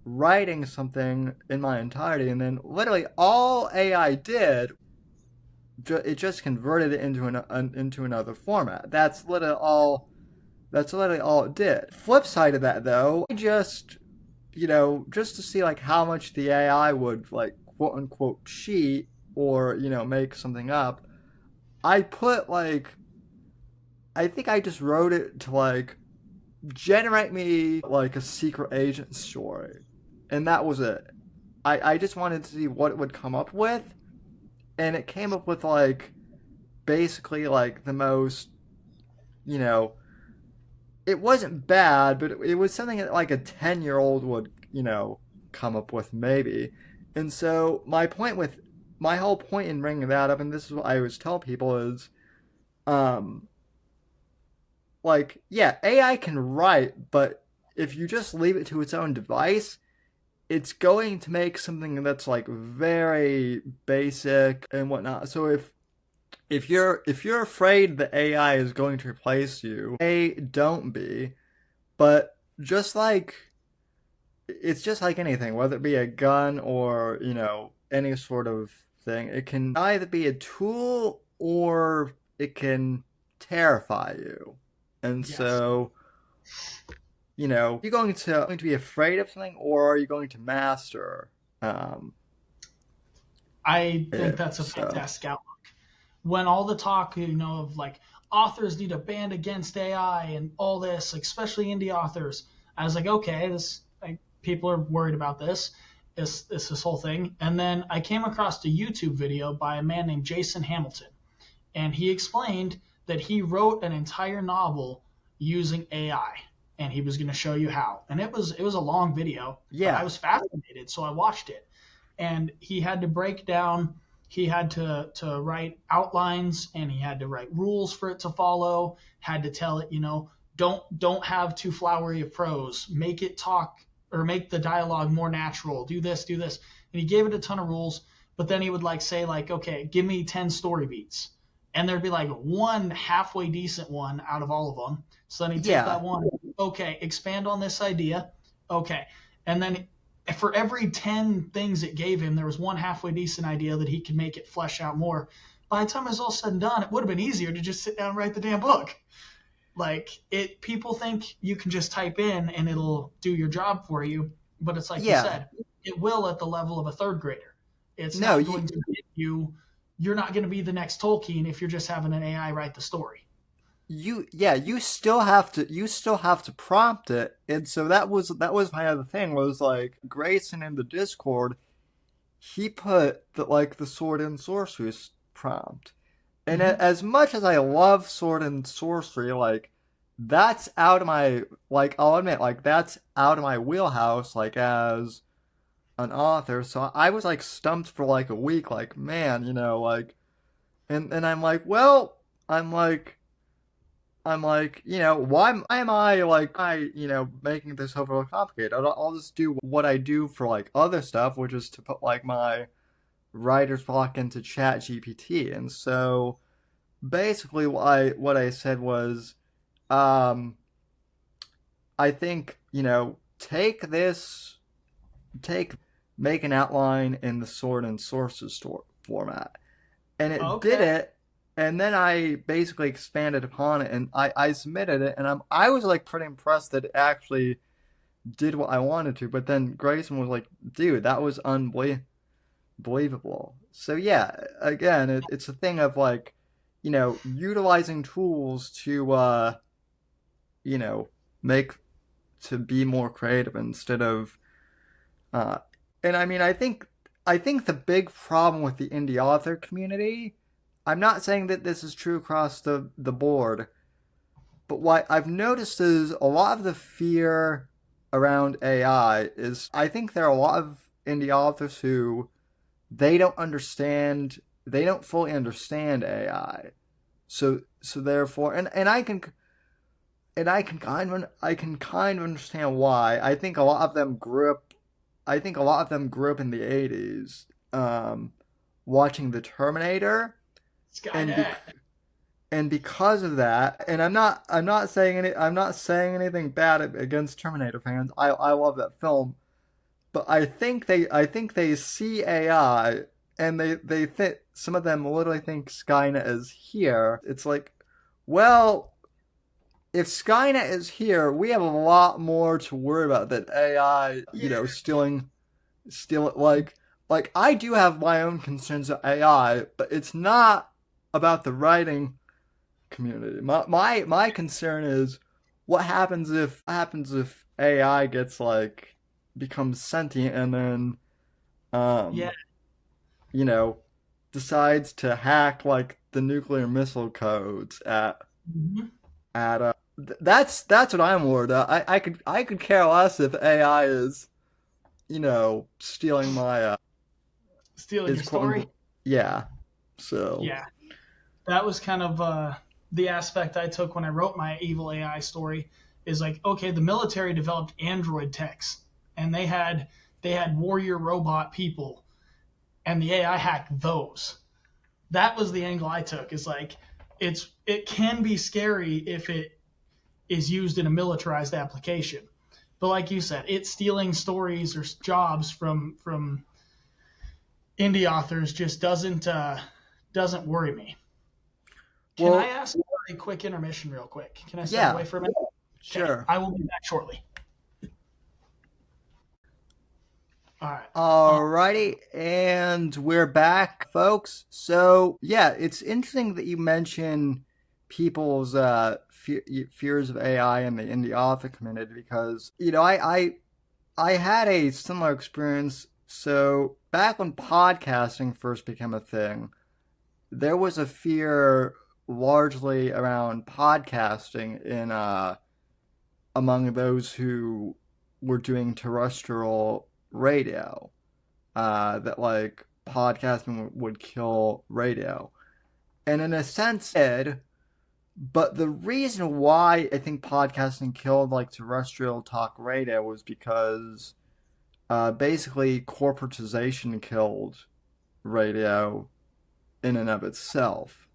writing something in my entirety, and then literally all AI did, it just converted it into another format. That's literally all. That's literally all it did. Flip side of that, though, I just, just to see like how much the AI would like quote unquote cheat or make something up. I put like, I think I just wrote it to like generate me like a secret agent story, and that was it. I just wanted to see what it would come up with, and it came up with like basically like the most, it wasn't bad, but it was something that like a 10-year-old would, come up with maybe. And so my whole point in bringing that up, and this is what I always tell people is, like, yeah, AI can write, but if you just leave it to its own device, it's going to make something that's like very basic and whatnot. So if you're afraid that AI is going to replace you, don't be. But just like it's just like anything, whether it be a gun or any sort of thing, it can either be a tool or it can terrify you. And
Yes.
so, you're going to be afraid of something, or are you going to master?
I think
It,
that's a
so
fantastic outlook. When all the talk, of like authors need a ban against AI and all this, like, especially indie authors, I was like, okay, this like, people are worried about this whole thing. And then I came across a YouTube video by a man named Jason Hamilton, and he explained that he wrote an entire novel using AI, and he was going to show you how. And it was a long video, but I
yeah,
was fascinated, so I watched it. And he had to break down, he had to write outlines, and he had to write rules for it to follow, had to tell it, don't have too flowery of prose, make it talk or make the dialogue more natural, do this, do this. And he gave it a ton of rules, but then he would like say like, okay, give me 10 story beats. And there'd be like one halfway decent one out of all of them. So then he'd take
yeah,
that one, okay, expand on this idea, okay. And then for every 10 things it gave him, there was one halfway decent idea that he could make it flesh out more. By the time it was all said and done, it would have been easier to just sit down and write the damn book. Like people think you can just type in and it'll do your job for you, but it's like you
yeah.
said, it will at the level of a third grader. It's
No,
not going to get you. You're not going to be the next Tolkien if you're just having an AI write the story.
you still have to prompt it. And so that was my other thing, was like Grayson in the Discord, he put the sword and sorcery prompt. And
Mm-hmm.
as much as I love sword and sorcery, like that's out of my, like, I'll admit, like that's out of my wheelhouse, like as an author. So I was like stumped for like a week, like, man, like, and I'm like, well, I'm like, why am I like making this overly complicated? I'll just do what I do for like other stuff, which is to put like my writer's block into Chat GPT. And so basically what I said was, um, I think, take this, make an outline in the sword and sources format. And it did
Okay.
it, and then I basically expanded upon it, and I submitted it, and I was like pretty impressed that it actually did what I wanted to. But then Grayson was like, dude, that was unbelievable. So yeah, again, it's a thing of like, utilizing tools to you know, make to be more creative instead of uh and I mean I think the big problem with the indie author community, I'm not saying that this is true across the board, but what I've noticed is a lot of the fear around AI is, I think there are a lot of indie authors who they don't understand they don't fully understand AI. So therefore, and I can kind of understand why. I think a lot of them grew up. I think a lot of them grew up in the '80s, watching the Terminator, and
Skynet.
and because of that, and I'm not saying anything bad against Terminator fans. I love that film, but I think they see AI and they think, some of them literally think Skynet is here. It's like, well, if Skynet is here, we have a lot more to worry about than AI, stealing like I do have my own concerns with AI, but it's not about the writing community. My concern is what happens if AI gets like becomes sentient and then
Yeah.
um you know decides to hack like the nuclear missile codes
Mhm.
at that's what I'm worried about. I could care less if AI is stealing my
Stealing
is
your
quote
story.
unquote yeah. So
Yeah. That was kind of the aspect I took when I wrote my evil AI story. Is like, okay, the military developed android techs, and they had warrior robot people, and the AI hacked those. That was the angle I took. Is like, it can be scary if it is used in a militarized application, but like you said, it's stealing stories or jobs from indie authors just doesn't worry me. Can I
well
ask a quick intermission real quick? Can I step
yeah,
away for a minute? Okay,
sure.
I will be back shortly. All right.
Alrighty, and we're back, folks. So, yeah, it's interesting that you mention people's fears of AI in the indie author community because, I had a similar experience. So, back when podcasting first became a thing, there was a fear largely around podcasting in among those who were doing terrestrial radio, that like podcasting would kill radio. And in a sense, it did. But the reason why I think podcasting killed like terrestrial talk radio was because basically corporatization killed radio in and of itself.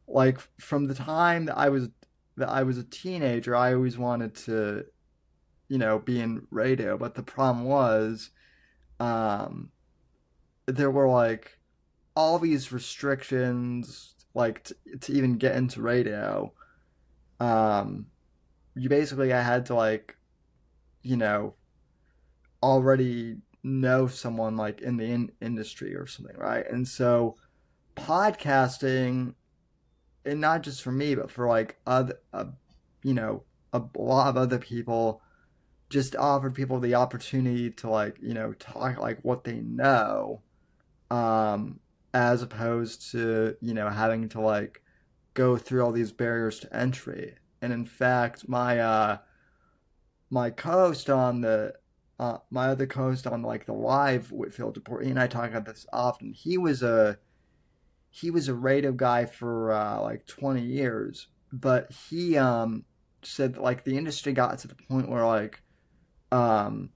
Like from the time that I was a teenager, I always wanted to be in radio, but the problem was um, there were like all these restrictions, like to even get into radio. Um, you basically I had to like you know already know someone like in the industry or something, right? And so podcasting, and not just for me, but for like other, a lot of other people, just offered people the opportunity to like talk like what they know, um as opposed to having to like go through all these barriers to entry. And in fact, my co-host on the my other co-host on like the live Whitfield report, he and I talk about this often. He was a radio guy for like 20 years, but he said that, like the industry got to the point where like um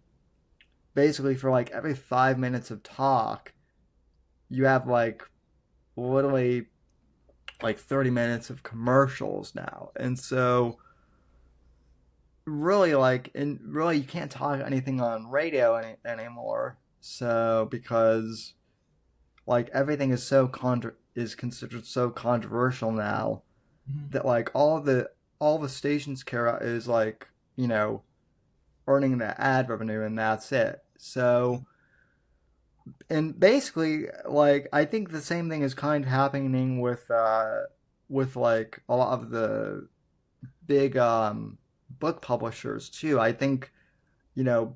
basically for like every 5 minutes of talk you have like literally like 30 minutes of commercials now. And so really like and really you can't talk anything on radio anymore, so because like everything is is considered so controversial now
Mhm.
that like all the stations care about is like earning the ad revenue, and that's it. So, and basically, like I think the same thing is kind of happening with like a lot of the big book publishers too. I think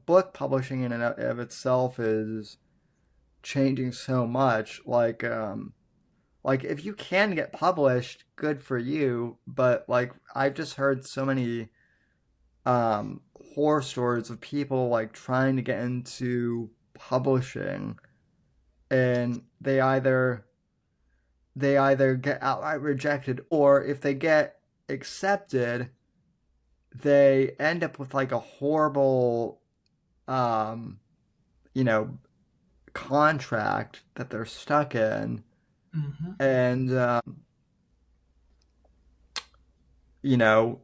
book publishing in and of itself is changing so much. Like if you can get published, good for you. But like I've just heard so many um, horror stories of people like trying to get into publishing and they either get outright rejected, or if they get accepted, they end up with like a horrible, you know, contract that they're stuck in, and you know,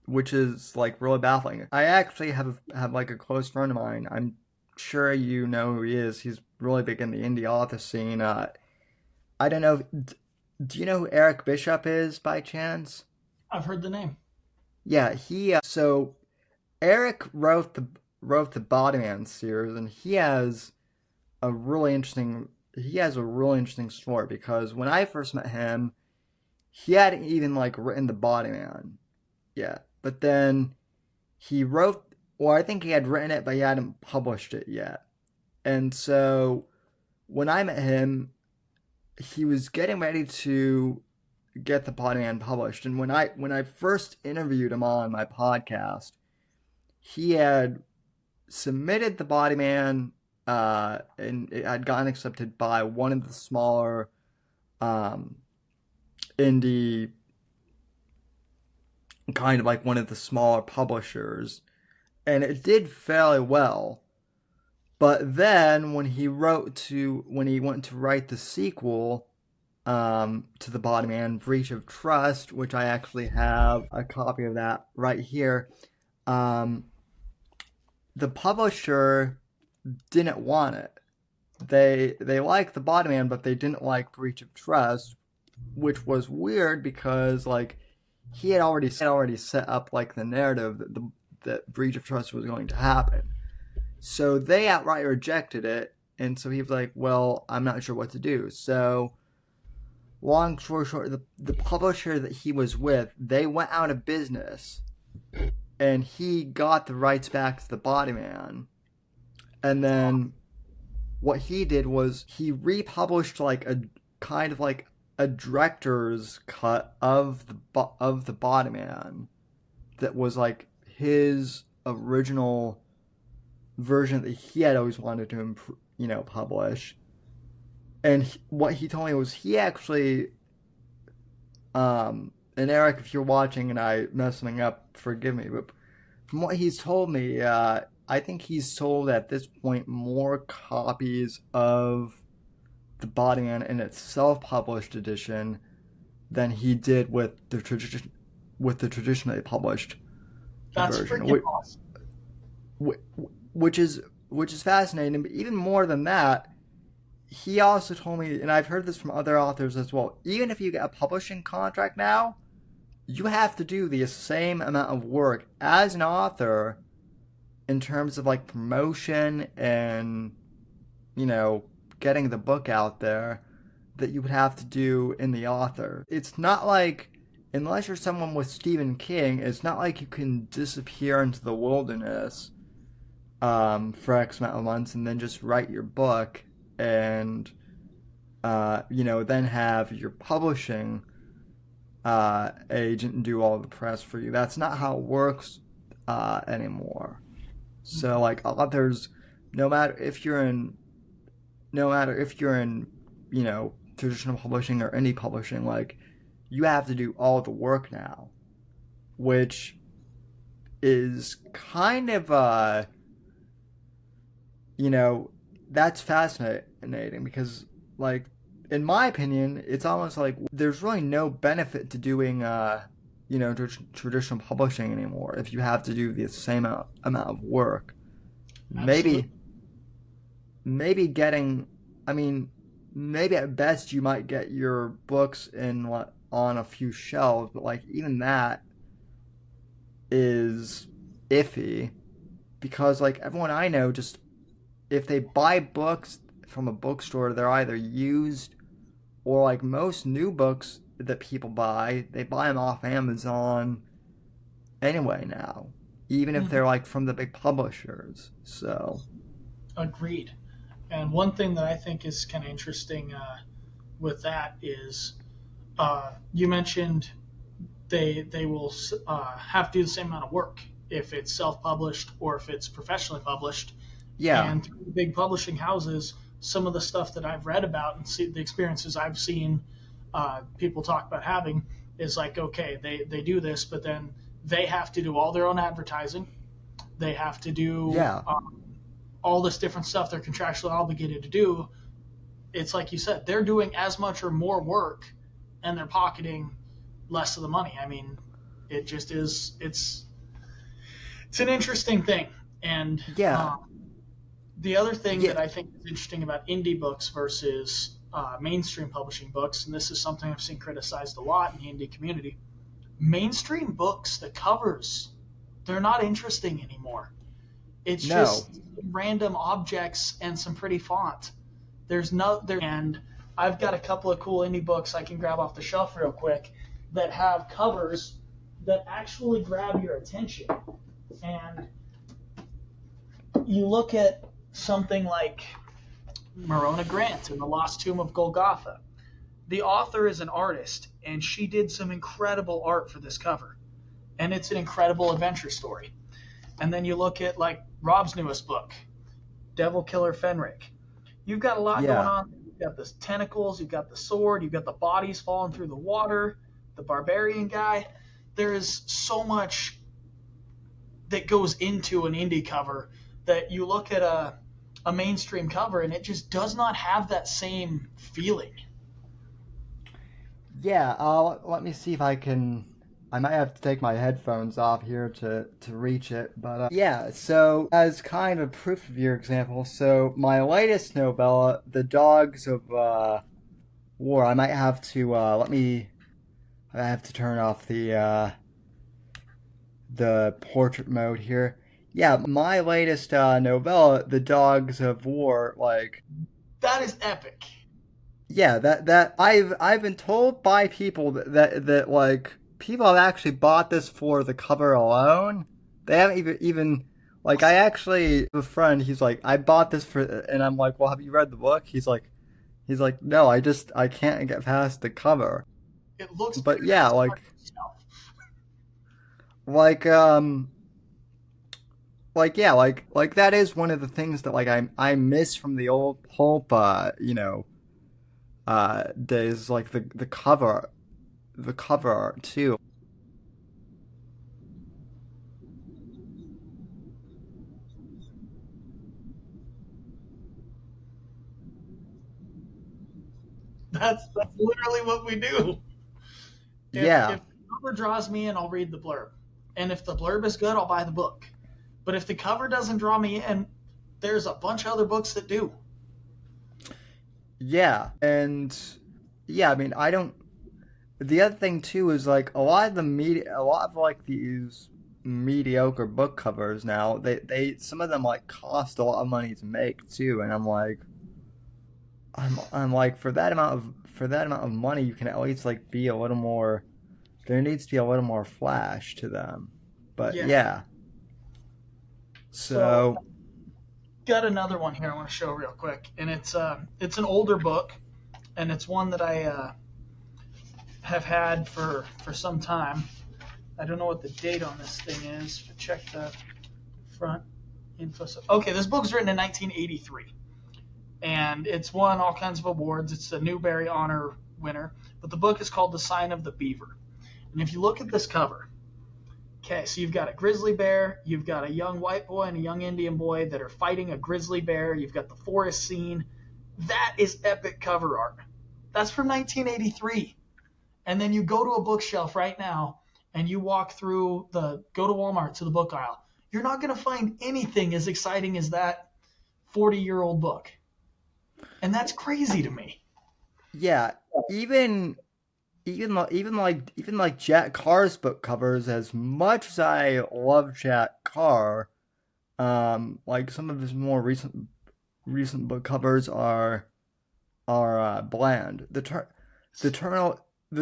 which is like really baffling. I actually have like a close friend of mine. I'm sure you know who he is. He's really big in the indie author scene. I don't know. Do you know who Eric Bishop is by chance?
I've heard the name.
Yeah, he. So Eric wrote the Bodyman series, and he has a really interesting story, because when I first met him, he hadn't even like written the Bodyman yet. But then he wrote, or I think he had written it, but he hadn't published it yet. And so when I met him, he was getting ready to get the Bodyman published. And when I first interviewed him on my podcast, he had submitted the Bodyman, and it had gotten accepted by one of the smaller indie, kind of like one of the smaller publishers, and it did fairly well. But then when he went to write the sequel to the Bodyman, Breach of Trust, which I actually have a copy of that right here, the publisher didn't want it. They liked the Bodyman, but they didn't like Breach of Trust, which was weird because like he had already set up like the narrative that Breach of Trust was going to happen. So they outright rejected it, and so he was like, well, I'm not sure what to do. So long story short, the publisher that he was with, they went out of business, and he got the rights back to the Bodyman. And then what he did was he republished like a kind of like a director's cut of the Bodyman that was like his original version that he had always wanted to publish. And what he told me was he actually and Eric, if you're watching and I mess something up, forgive me, but from what he's told me, I think he's sold at this point more copies of the Bodyman in its self-published edition than he did with the traditionally published
That's
version.
freaking awesome.
Which is fascinating. But even more than that, he also told me, and I've heard this from other authors as well, even if you get a publishing contract now, you have to do the same amount of work as an author in terms of like promotion and, getting the book out there that you would have to do in the author. It's not like, unless you're someone with Stephen King, it's not like you can disappear into the wilderness for X amount of months and then just write your book and, then have your publishing agent do all the press for you. That's not how it works anymore. So, like, authors, no matter if you're in, traditional publishing or indie publishing, like, you have to do all the work now, which is kind of, that's fascinating because, like, in my opinion, it's almost like there's really no benefit to doing, traditional publishing anymore if you have to do the same amount of work.
Absolutely.
Maybe at best you might get your books on a few shelves, but like even that is iffy because like everyone I know, just if they buy books from a bookstore, they're either used or like most new books that people buy, they buy them off Amazon anyway now, even if they're like from the big publishers. So
Agreed. And one thing that I think is kind of interesting with that is you mentioned they will have to do the same amount of work if it's self-published or if it's professionally published.
yeah.
And through the big publishing houses, some of the stuff that I've read about and see the experiences I've seen people talk about having is like, okay, they do this, but then they have to do all their own advertising. They have to do all this different stuff they're contractually obligated to do. It's like you said, they're doing as much or more work, and they're pocketing less of the money. I mean, it just is. It's an interesting thing. And the other thing that I think is interesting about indie books versus mainstream publishing books, and this is something I've seen criticized a lot in the indie community, mainstream books, the covers, they're not interesting anymore. It's just random objects and some pretty font. And I've got a couple of cool indie books I can grab off the shelf real quick that have covers that actually grab your attention. And you look at something like Morona Grant and The Lost Tomb of Golgotha. The author is an artist, and she did some incredible art for this cover. And it's an incredible adventure story. And then you look at like Rob's newest book, Devil Killer Fenric. You've got a lot going on. You've got the tentacles, you've got the sword, you've got the bodies falling through the water, the barbarian guy. There is so much that goes into an indie cover that you look at a mainstream cover and it just does not have that same feeling.
Yeah, let me see if I can. I might have to take my headphones off here to reach it, but so as kind of proof of your example, so my latest novella, The Dogs of War, I might have to I have to turn off the portrait mode here. Yeah, my latest novella, The Dogs of War, like
that is epic.
Yeah, that I've been told by people that like people have actually bought this for the cover alone. They haven't even like I actually have a friend. He's like, I bought this for, and I'm like, well, have you read the book? He's like, no, I can't get past the cover.
It looks,
but yeah, like that is one of the things that like I miss from the old pulp, days, like the cover art too.
That's literally what we do. If the cover draws me in, I'll read the blurb. And if the blurb is good, I'll buy the book. But if the cover doesn't draw me in, there's a bunch of other books that do.
Yeah, and I mean, I don't. The other thing too is like a lot of like these mediocre book covers now. They some of them like cost a lot of money to make too, and I'm like, for that amount of money, you can at least like be a little more. There needs to be a little more flash to them, but yeah. So
got another one here I want to show real quick, and it's an older book, and it's one that I have had for some time. I don't know what the date on this thing is. Check the front info. Okay, this book's written in 1983, and it's won all kinds of awards. It's a Newbery Honor winner, but the book is called The Sign of the Beaver. And if you look at this cover, okay, so you've got a grizzly bear, you've got a young white boy and a young Indian boy that are fighting a grizzly bear, you've got the forest scene. That is epic cover art. That's from 1983. And then you go to a bookshelf right now and you walk through go to Walmart to the book aisle. You're not going to find anything as exciting as that 40-year-old book. And that's crazy to me.
Yeah, even like Jack Carr's book covers, as much as I love Jack Carr, like some of his more recent book covers are bland. The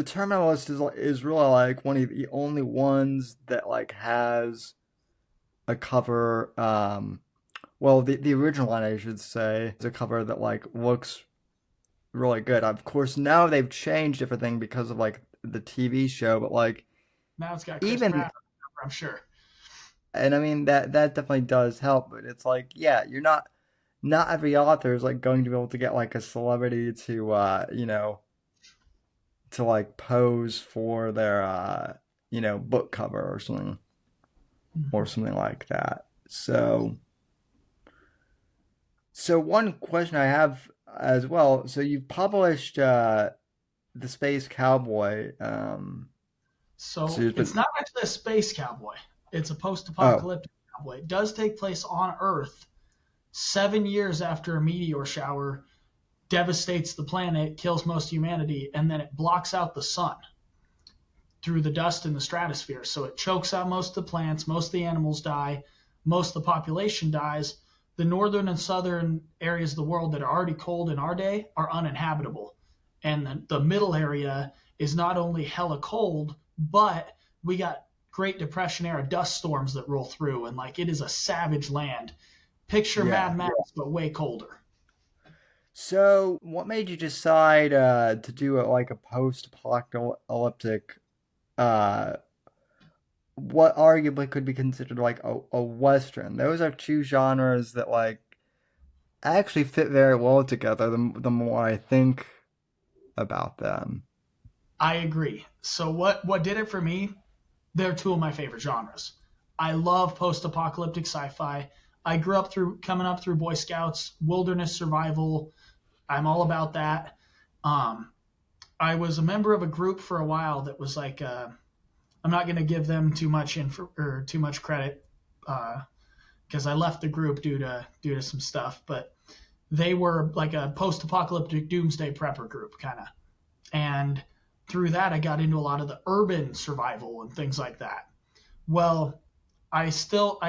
Terminalist is really like one of the only ones that like has a cover. Well, the original one, I should say, is a cover that like looks really good. Of course, now they've changed everything because of like the TV show, but like
now it's got Chris Pratt, I'm sure.
And I mean that definitely does help, but it's like, yeah, you're not not every author is like going to be able to get like a celebrity to to like pose for their book cover or something like that. So one question I have as well. So you've published the Space Cowboy. So
So
there's
it's
been
not actually a space cowboy. It's a
oh
post-apocalyptic cowboy. It does take place on Earth 7 years after a meteor shower devastates the planet, kills most humanity, and then it blocks out the sun through the dust in the stratosphere. So it chokes out most of the plants, most of the animals die, most of the population dies. The northern and southern areas of the world that are already cold in our day are uninhabitable. And the middle area is not only hella cold, but we got Great Depression era dust storms that roll through, and like it is a savage land. Picture
yeah.
Mad Max, but way colder.
So what made you decide to do it like a post-apocalyptic uh what arguably could be considered like a western? Those are two genres that like actually fit very well together the more I think about them.
I agree. So what did it for me? They're two of my favorite genres. I love post-apocalyptic sci-fi. I grew up through coming up through Boy Scouts, wilderness survival. I'm all about that. Um, I was a member of a group for a while that was like, I'm not going to give them too much info or too much credit because I left the group due to some stuff, but they were like a post-apocalyptic doomsday prepper group kind of. And through that, I got into a lot of the urban survival and things like that. Well, I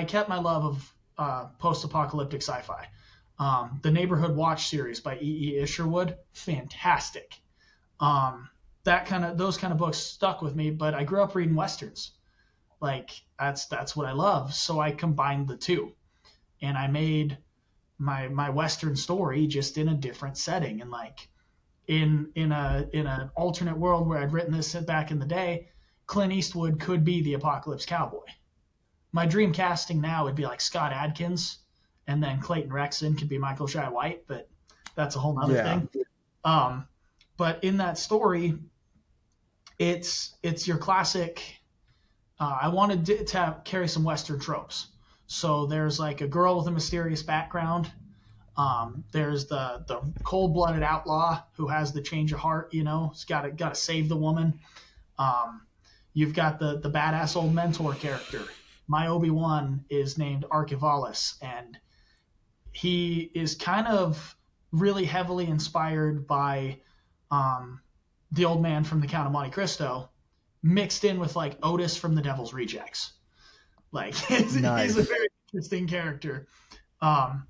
kept my love of post-apocalyptic sci-fi. The Neighborhood Watch series by E. E. Isherwood, fantastic. Um, those kind of books stuck with me, but I grew up reading westerns. Like that's what I love. So I combined the two, and I made my western story just in a different setting. And like in an alternate world where I'd written this back in the day, Clint Eastwood could be the apocalypse cowboy. My dream casting now would be like Scott Adkins, and then Clayton Rexon could be Michael Jai White, but that's a whole nother
Yeah.
thing. Um, but in that story, it's your classic. I wanted carry some Western tropes. So there's like a girl with a mysterious background. There's the cold-blooded outlaw who has the change of heart. He's got to save the woman. Um, you've got the badass old mentor character. My Obi-Wan is named Archivalis, and he is kind of really heavily inspired by the old man from the Count of Monte Cristo, mixed in with like Otis from the Devil's Rejects. Like he's a
Nice.
very interesting character. Um,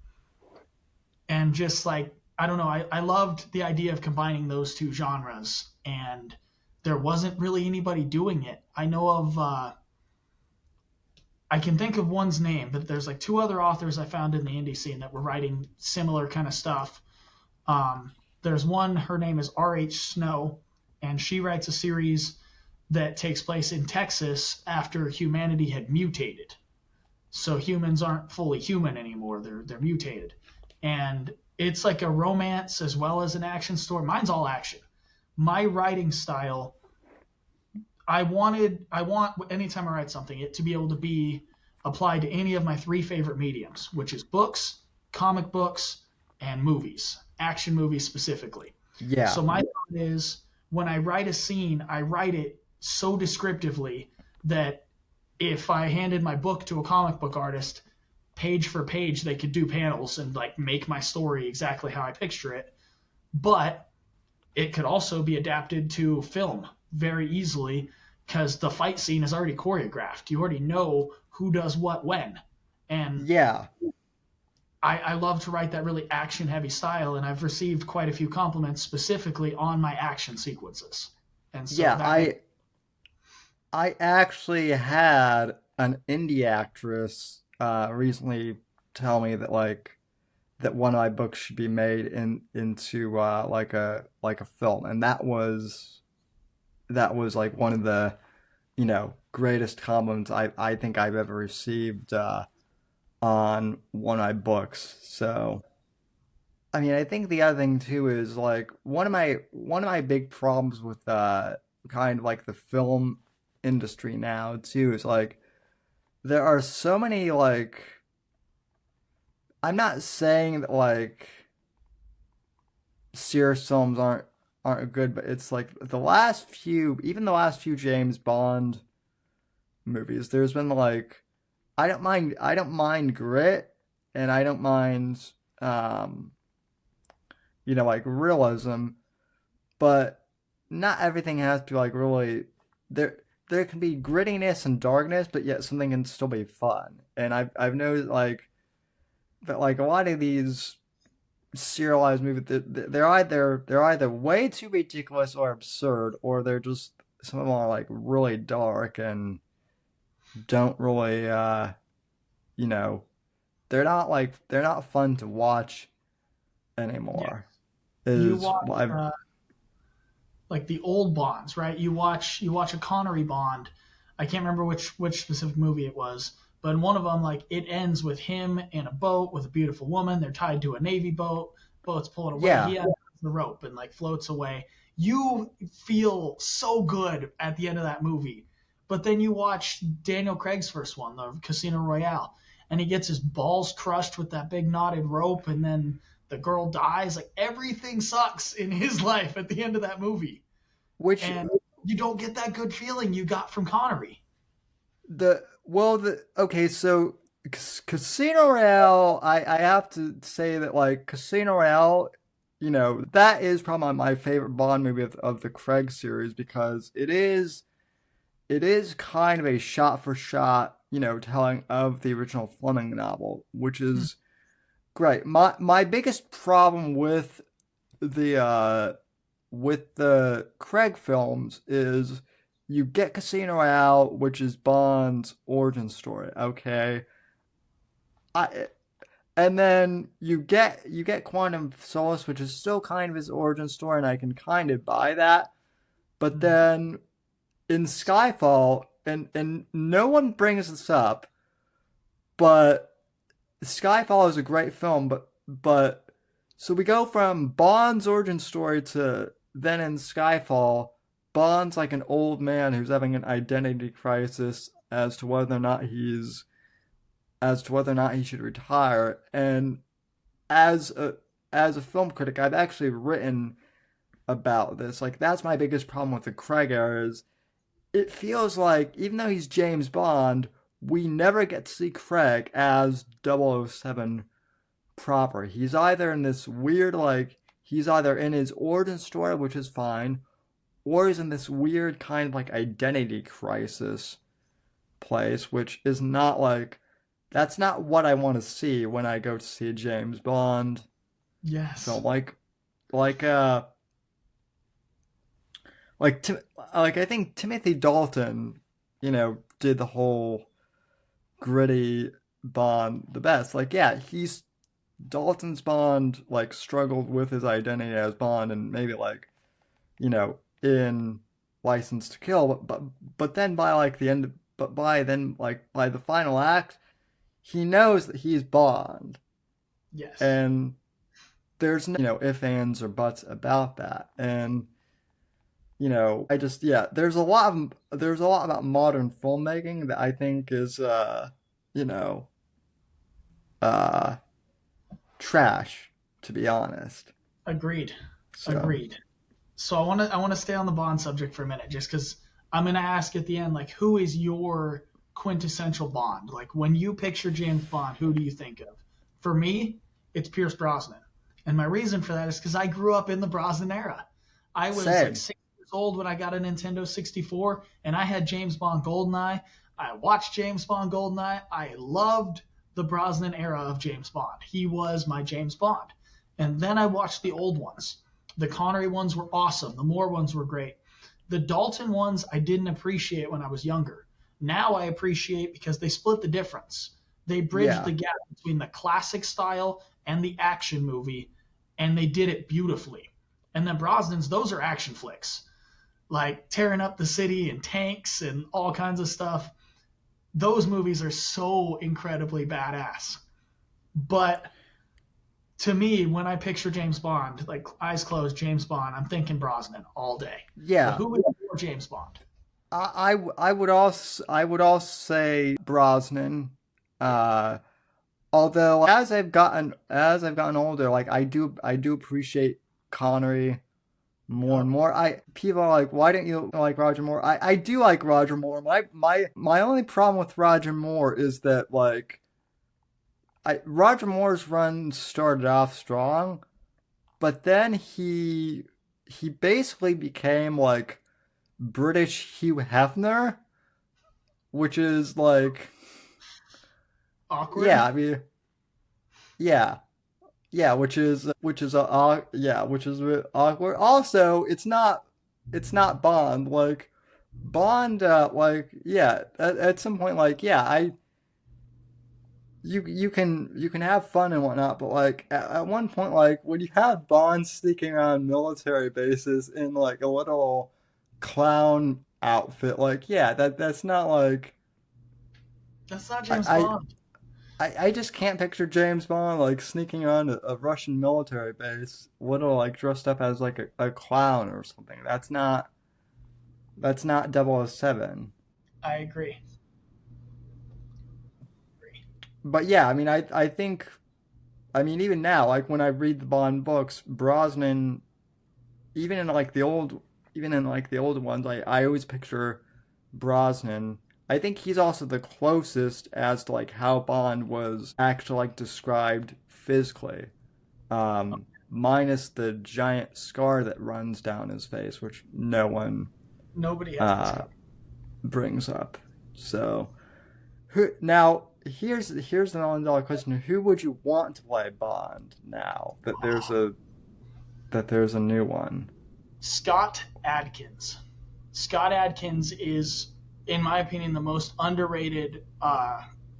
and just like I don't know, I loved the idea of combining those two genres, and there wasn't really anybody doing it. I know of I can think of one's name, but there's like two other authors I found in the indie scene that were writing similar kind of stuff. There's one, her name is R.H. Snow, and she writes a series that takes place in Texas after humanity had mutated. So humans aren't fully human anymore; they're mutated, and it's like a romance as well as an action story. Mine's all action. My writing style, I want anytime I write something, it to be able to be applied to any of my three favorite mediums, which is books, comic books, and movies, action movies specifically.
Yeah.
So my thought is when I write a scene, I write it so descriptively that if I handed my book to a comic book artist, page for page, they could do panels and like make my story exactly how I picture it. But it could also be adapted to film very easily because the fight scene is already choreographed. You already know who does what when. And
Yeah.
I love to write that really action heavy style, and I've received quite a few compliments specifically on my action sequences. And so
Yeah,
that
I actually had an indie actress recently tell me that like that one of my books should be made into like a film, and that was like one of the greatest compliments I think I've ever received on one of my books. So I mean, I think the other thing too is like one of my big problems with kind of like the film industry now too is like there are so many like I'm not saying that like serious films aren't good, but it's like even the last few James Bond movies, there's been like I don't mind grit and I don't mind um like realism, but not everything has to like really there there can be grittiness and darkness, but yet something can still be fun. And I've noticed like that like a lot of these serialized movies they're either way too ridiculous or absurd, or they're just some of them are like really dark and don't really you know they're not fun to watch
Yeah.
anymore.
You
Is
watch
what I've
like the old Bonds, right? You watch a Connery Bond. I can't remember which specific movie it was, but in one of them, like it ends with him in a boat with a beautiful woman. They're tied to a navy boat. Boat's pulling away.
yeah,
He has the rope and like floats away. You feel so good at the end of that movie, but then you watch Daniel Craig's first one, the Casino Royale, and he gets his balls crushed with that big knotted rope, and then the girl dies. Like everything sucks in his life at the end of that movie,
which
and you don't get that good feeling you got from Connery.
the okay, so Casino Royale, I have to say that like Casino Royale, that is probably my favorite Bond movie of the Craig series, because it is kind of a shot for shot, telling of the original Fleming novel, which
Hmm.
is great. My biggest problem the Craig films is you get Casino Royale, which is Bond's origin story, okay? I and then you get Quantum of Solace, which is still kind of his origin story, and I can kind of buy that. But
Hmm.
then in Skyfall, and no one brings this up, but Skyfall is a great film, but so we go from Bond's origin story to then in Skyfall, Bond's like an old man who's having an identity crisis as to whether or not he should retire. And as a film critic, I've actually written about this. Like that's my biggest problem with the Craig era is it feels like even though he's James Bond, we never get to see Craig as 007 proper. He's either in this weird like he's either in his origin story, which is fine, or he's in this weird kind of like identity crisis place, which is not like that's not what I want to see when I go to see a James Bond
Yes.
film. Like uh like like I think Timothy Dalton, did the whole gritty Bond the best. Like yeah, he's Dalton's Bond like struggled with his identity as Bond and maybe like, in License to Kill, but then by like the end but by then like by the final act, he knows that he's Bond,
Yes.
and there's no ifs, ands, or buts about that. And I just yeah, there's a lot about modern filmmaking that I think is you know uh trash, to be honest.
Agreed.
So
Agreed. So I want to stay on the Bond subject for a minute, just because I'm gonna ask at the end, like, who is your quintessential Bond? Like, when you picture James Bond, who do you think of? For me, it's Pierce Brosnan, and my reason for that is because I grew up in the Brosnan era. I was like
same.
6 years old when I got a Nintendo 64, and I had James Bond GoldenEye. I watched James Bond GoldenEye. I loved the Brosnan era of James Bond. He was my James Bond. And then I watched the old ones. The Connery ones were awesome. The Moore ones were great. The Dalton ones I didn't appreciate when I was younger. Now I appreciate because they split the difference. They bridged
Yeah.
the gap between the classic style and the action movie, and they did it beautifully. And then Brosnan's, those are action flicks, like tearing up the city and tanks and all kinds of stuff. Those movies are so incredibly badass. But To me, when I picture James Bond, like eyes closed, James Bond, I'm thinking Brosnan all day. But
Yeah.
who is your James Bond?
I would also say Brosnan. Although as I've gotten older, like I do appreciate Connery more and more. People are like, why don't you like Roger Moore? I do like Roger Moore. My only problem with Roger Moore is that like Roger Moore's run started off strong, but then he basically became like British Hugh Hefner, which is like
Awkward?
yeah, I mean yeah. Yeah, which is a bit awkward. Also, it's not Bond. Like Bond, like yeah, at some point, like yeah, you can have fun and whatnot, but like at one point, like when you have Bond sneaking around military bases in like a little clown outfit, like yeah, that's not like
That's not James
I,
Bond.
I just can't picture James Bond like sneaking on a Russian military base, little like dressed up as like a clown or something. That's not 007.
I agree.
But yeah, I mean I think I mean even now, like when I read the Bond books, Brosnan, even in like the old even in like the older ones, I always picture Brosnan. I think he's also the closest as to like how Bond was actually like described physically. Minus the giant scar that runs down his face, which no one
Nobody has this.
uh, brings up. So, now here's the $1 question: who would you want to play Bond now that there's a new one?
Scott Adkins. Scott Adkins is, in my opinion, the most underrated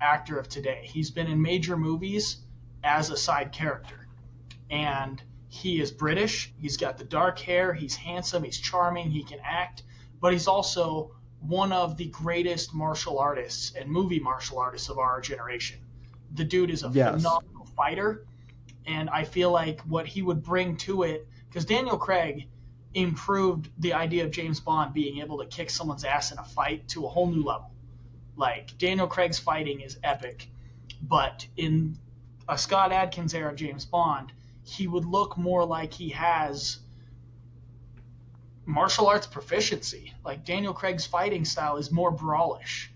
actor of today. He's been in major movies as a side character. And he is British. He's got the dark hair. He's handsome. He's charming. He can act. But he's also one of the greatest martial artists and movie martial artists of our generation. The dude is a
Yes.
phenomenal fighter. And I feel like what he would bring to it, because Daniel Craig improved the idea of James Bond being able to kick someone's ass in a fight to a whole new level. Like, Daniel Craig's fighting is epic. But in a Scott Adkins era James Bond, he would look more like he has martial arts proficiency. Like Daniel Craig's fighting style is more brawlish,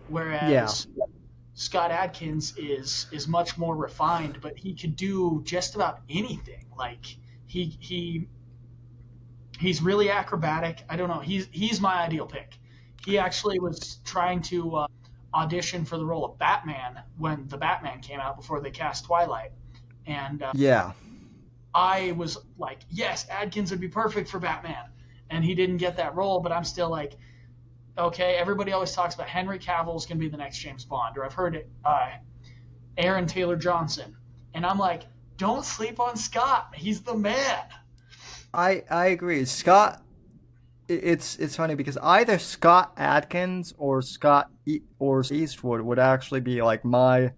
whereas Scott Adkins is much more refined, but he could do just about anything. Like he's really acrobatic. I don't know. He's my ideal pick. He actually was trying to audition for the role of Batman when the Batman came out before they cast Twilight, and
Yeah.
I was like, yes, Adkins would be perfect for Batman. And he didn't get that role, but I'm still like, okay, everybody always talks about Henry Cavill's going to be the next James Bond, or I've heard it, Aaron Taylor Johnson. And I'm like, don't sleep on Scott. He's the man.
I agree. Scott, it's funny because either Scott Adkins or or Eastwood would actually be like my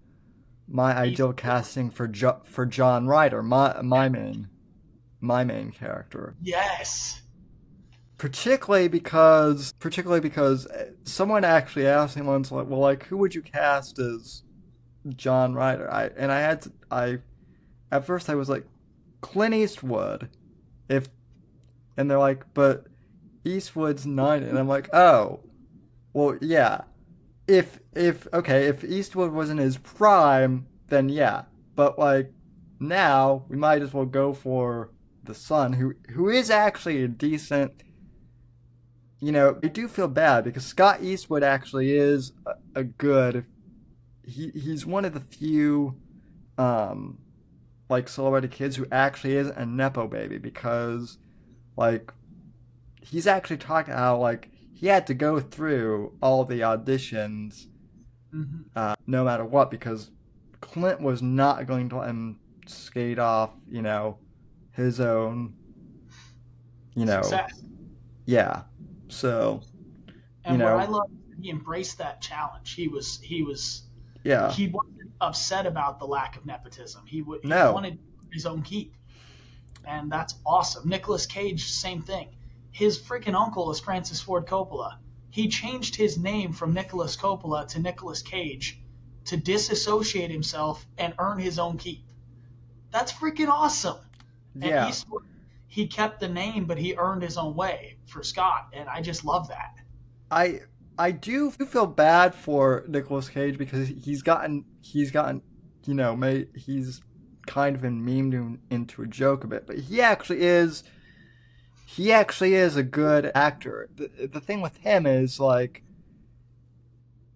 ideal casting for John Ryder, my main character.
Yes.
Particularly because someone actually asked me once, like, well, like, who would you cast as John Ryder? At first I was like, Clint Eastwood, and they're like, but Eastwood's 90, and I'm like, oh, well, yeah, if Eastwood was in his prime, then yeah, but like now we might as well go for the son, who is actually a decent. You know, I do feel bad because Scott Eastwood actually is a good. He's one of the few, like celebrity kids who actually is a nepo baby, because, like, he's actually talking how like he had to go through all the auditions, no matter what, because Clint was not going to let him skate off, his own,
Success.
yeah. So,
And what I love, he embraced that challenge. He
yeah.
wasn't upset about the lack of nepotism. He
No.
wanted his own keep. And that's awesome. Nicolas Cage, same thing. His freaking uncle is Francis Ford Coppola. He changed his name from Nicolas Coppola to Nicolas Cage to disassociate himself and earn his own keep. That's freaking awesome.
Yeah.
And he kept the name, but he earned his own way for Scott, and I just love that.
I do feel bad for Nicolas Cage because he's gotten he's kind of been memed into a joke a bit, but he actually is a good actor. The thing with him is, like,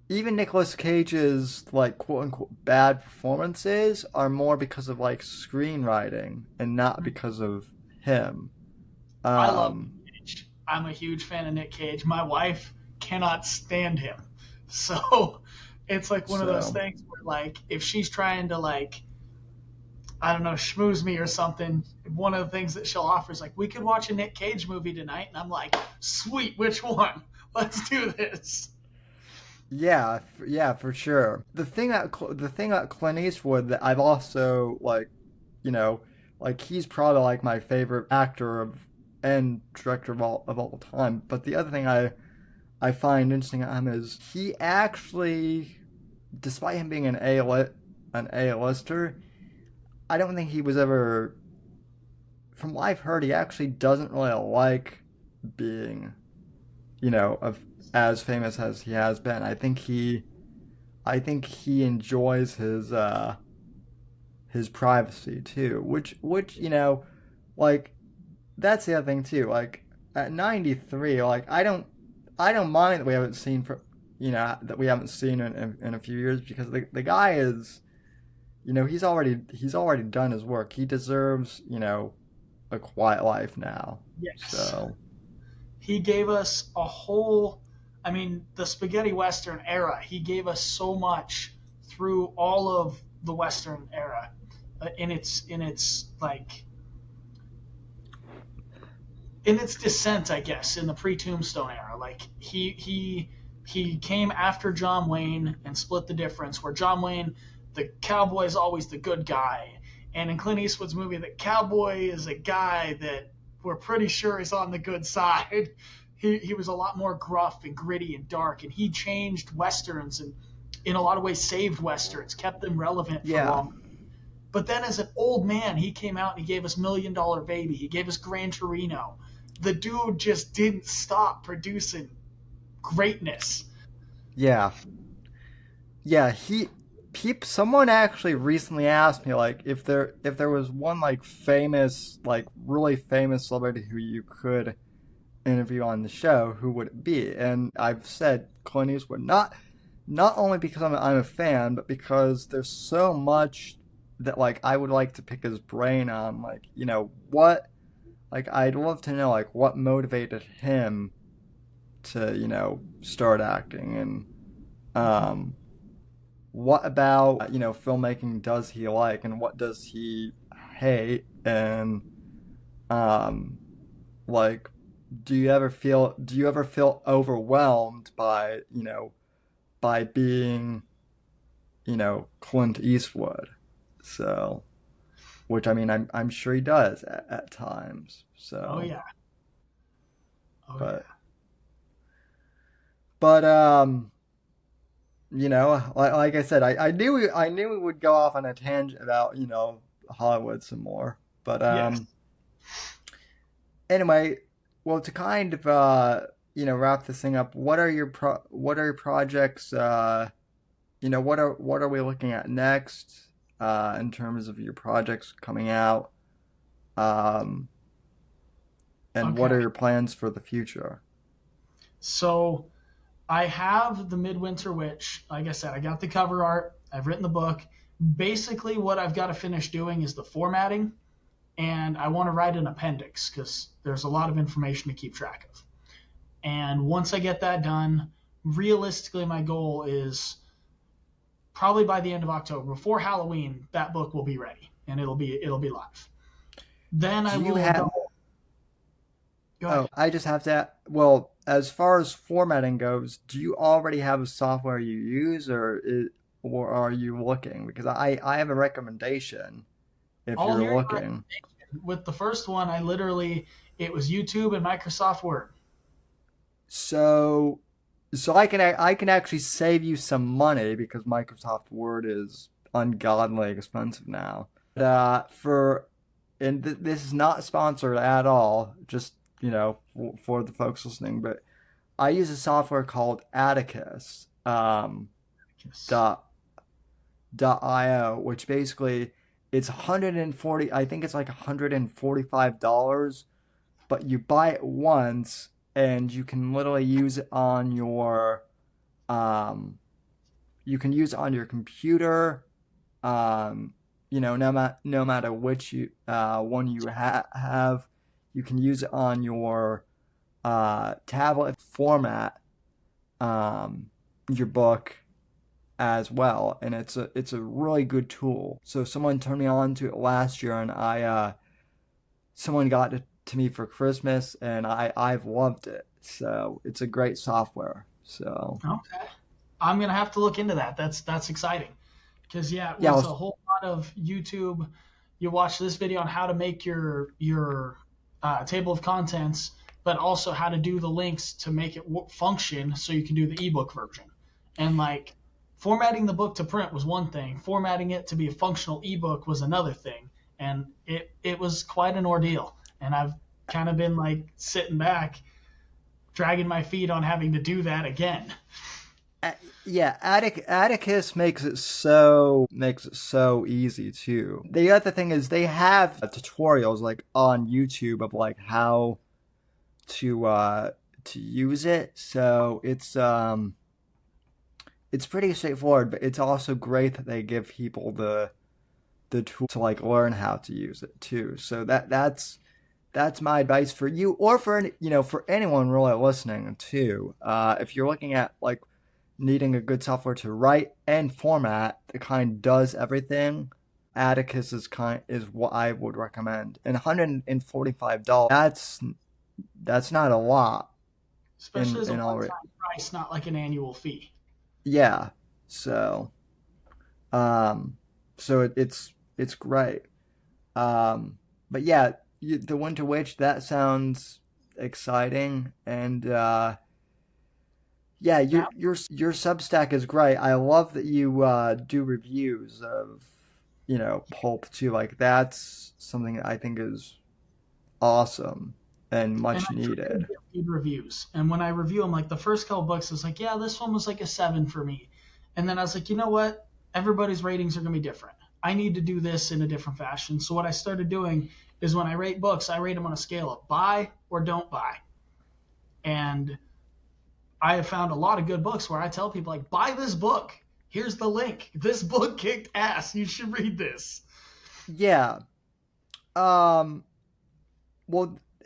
even Nicolas Cage's, like, quote unquote bad performances are more because of, like, screenwriting and not because of him.
I love Nick Cage. I'm a huge fan of Nick Cage. My wife cannot stand him. So it's like one of those things where, like, if she's trying to, like, I don't know, schmooze me or something, one of the things that she'll offer is like, we could watch a Nick Cage movie tonight. And I'm like, sweet, which one? Let's do this.
Yeah, for sure. The thing that Clint Eastwood that I've also, like, like, he's probably, like, my favorite actor and director of all time. But the other thing I find interesting at him is he actually, despite him being an A-lister, I don't think he was ever, from what I've heard, he actually doesn't really like being, as famous as he has been. I think he enjoys his privacy too, which like, that's the other thing too. Like, at 93, like, I don't mind that we haven't seen in a few years, because the guy is, he's already done his work. He deserves, a quiet life now.
Yes.
So
he gave us the spaghetti Western era. He gave us so much through all of the Western era, in its descent, I guess, in the pre-Tombstone era. Like, he came after John Wayne and split the difference, where John Wayne, the cowboy, is always the good guy. And in Clint Eastwood's movie, the cowboy is a guy that we're pretty sure is on the good side. He was a lot more gruff and gritty and dark, and he changed Westerns and, in a lot of ways, saved Westerns, kept them relevant for long. But then as an old man, he came out and he gave us $1 Million Baby. He gave us Gran Torino. The dude just didn't stop producing greatness.
Yeah. Someone actually recently asked me, like, if there was one, like, famous, like, really famous celebrity who you could interview on the show, who would it be? And I've said Clint Eastwood, not only because I'm a fan, but because there's so much that, like, I would like to pick his brain on, like, what, like, I'd love to know, like, what motivated him to, start acting, and what about, filmmaking does he like, and what does he hate, and like, do you ever feel overwhelmed by being Clint Eastwood? So, which, I mean, I'm sure he does at times. So.
Oh yeah.
But like I said, I knew we would go off on a tangent about, Hollywood some more. But
Yes.
Anyway, well, to kind of wrap this thing up, what are your projects? What are we looking at next in terms of your projects coming out? And what
Okay.
are your plans for the future?
So I have the Midwinter Witch. Like I said, I got the cover art. I've written the book. Basically, what I've got to finish doing is the formatting, and I want to write an appendix because there's a lot of information to keep track of. And once I get that done, realistically, my goal is probably by the end of October, before Halloween, that book will be ready and it'll be live. Then I will go. Go ahead.
Oh, I just have to. Well, as far as formatting goes, do you already have a software you use, or are you looking? Because I have a recommendation, if
I'll
you're
hear your
looking.
recommendation. With the first one, it was YouTube and Microsoft Word.
So I can actually save you some money because Microsoft Word is ungodly expensive now. This is not sponsored at all, just for the folks listening. But I use a software called Atticus .io, which basically it's 140. I think it's like $145, but you buy it once and you can literally use it on your computer, no matter which one you have. You can use it on your tablet format your book as well, and it's a really good tool. So someone turned me on to it last year, and someone got it to me for Christmas, and I've loved it. So it's a great software. So
okay, I'm gonna have to look into that. That's exciting, because it was a whole lot of YouTube. You watch this video on how to make your table of contents, but also how to do the links to make it function so you can do the ebook version. And like formatting the book to print was one thing, formatting it to be a functional ebook was another thing, and it was quite an ordeal. And I've kind of been like sitting back, dragging my feet on having to do that again.
Yeah, Atticus makes it so easy too. The other thing is they have tutorials like on YouTube of like how to use it. So it's pretty straightforward, but it's also great that they give people the tool to like learn how to use it too. So that's my advice for you, or for anyone really listening too. If you're looking at like needing a good software to write and format that kind of does everything, Atticus is what I would recommend. And $145, that's not a lot.
Especially as a one-time price, not like an annual fee.
Yeah. So it's great. But yeah, the Winter Witch, that sounds exciting, and yeah, your Substack is great. I love that you do reviews of Pulp too. Like that's something that I think is awesome and much needed.
Good reviews, and when I review them, like the first couple books, I was like, yeah, this one was like a 7 for me, and then I was like, you know what? Everybody's ratings are gonna be different. I need to do this in a different fashion. So what I started doing is when I rate books, I rate them on a scale of buy or don't buy, and I have found a lot of good books where I tell people like, buy this book. Here's the link. This book kicked ass. You should read this.
Yeah. Well,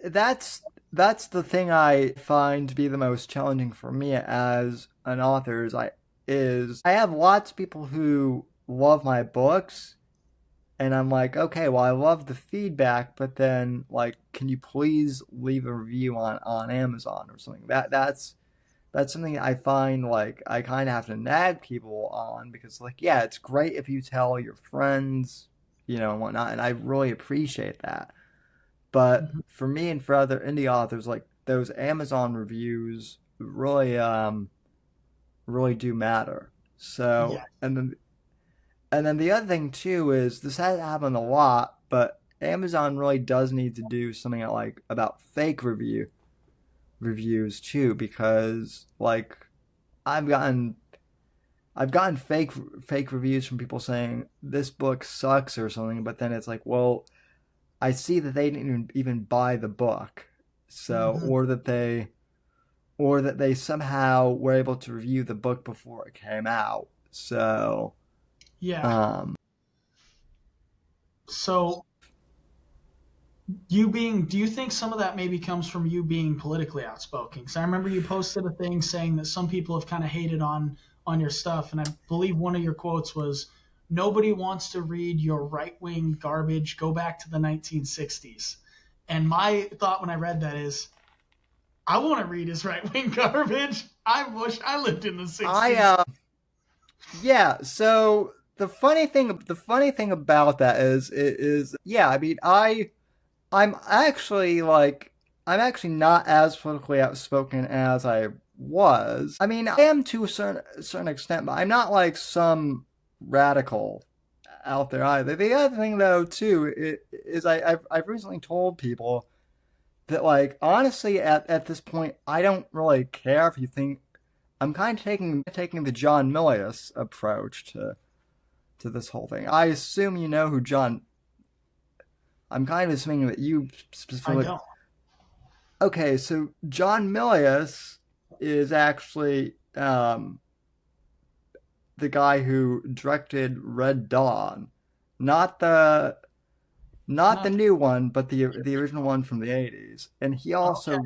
that's the thing I find to be the most challenging for me as an author is I have lots of people who love my books, and I'm like, okay, well, I love the feedback, but then like, can you please leave a review on Amazon or something? That's something I find like I kind of have to nag people on, because like, yeah, it's great if you tell your friends, and whatnot, and I really appreciate that. But for me and for other indie authors, like those Amazon reviews really do matter. So,
Yeah.
and then the other thing too is this has happened a lot, but Amazon really does need to do something about fake reviews too, because like I've gotten fake reviews from people saying this book sucks or something, but then it's like, well, I see that they didn't even buy the book, so or that they somehow were able to review the book before it came out. So
yeah. So do you think some of that maybe comes from you being politically outspoken? Because I remember you posted a thing saying that some people have kind of hated on your stuff, and I believe one of your quotes was, nobody wants to read your right-wing garbage, go back to the 1960s. And my thought when I read that is, I want to read his right-wing garbage. I wish I lived in the 60s.
Yeah, so the funny thing about that is yeah, I mean, I'm actually not as politically outspoken as I was. I mean, I am to a certain extent, but I'm not like some radical out there either. The other thing though too is I've recently told people that, like, honestly at this point I don't really care if you think I'm kind of taking the John Milius approach to this whole thing. I assume you know who John. I'm kind of assuming that you specifically.
I don't.
Okay, so John Milius is actually the guy who directed Red Dawn, not the new one, but the original one from the 80s. And he also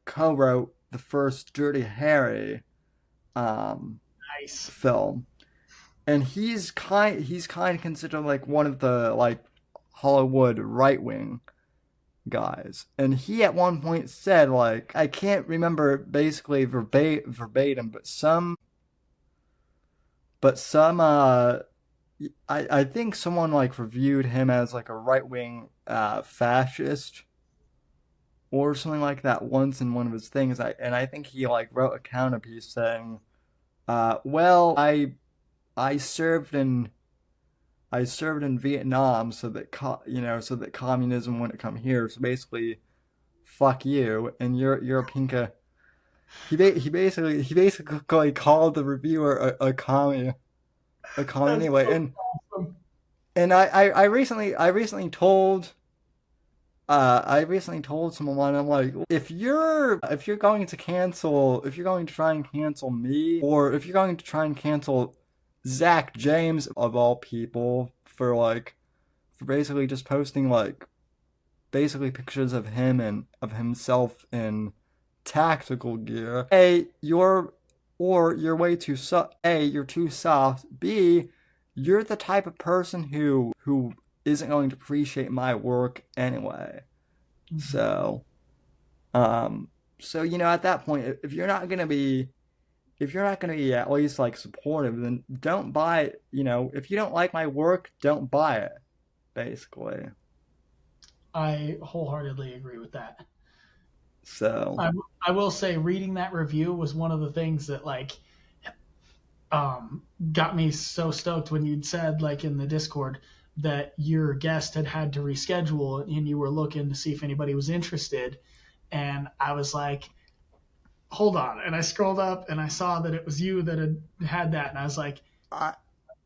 co-wrote the first Dirty Harry
Nice.
film. And he's kind of considered like one of the like Hollywood right-wing guys. And he at one point said, like, I can't remember basically verbatim, but some I think someone like reviewed him as like a right-wing fascist or something like that once in one of his things. I think he like wrote a counter piece saying, well, I served in Vietnam so that communism wouldn't come here. So basically, fuck you, and you're a pinka. He basically called the reviewer a commie. Anyway,
so awesome.
and I recently told someone, I'm like, if you're going to try and cancel me, or if you're going to try and cancel Zach James of all people for basically just posting like basically pictures of him and of himself in tactical gear, you're way too you're too soft. B, you're the type of person who isn't going to appreciate my work anyway. So at that point, if you're not gonna be at least like supportive, then don't buy it. If you don't like my work, don't buy it. Basically.
I wholeheartedly agree with that.
So
I will say, reading that review was one of the things that got me so stoked when you'd said, like, in the Discord, that your guest had to reschedule and you were looking to see if anybody was interested. And I was like, hold on. And I scrolled up and I saw that it was you that had that. And I was like,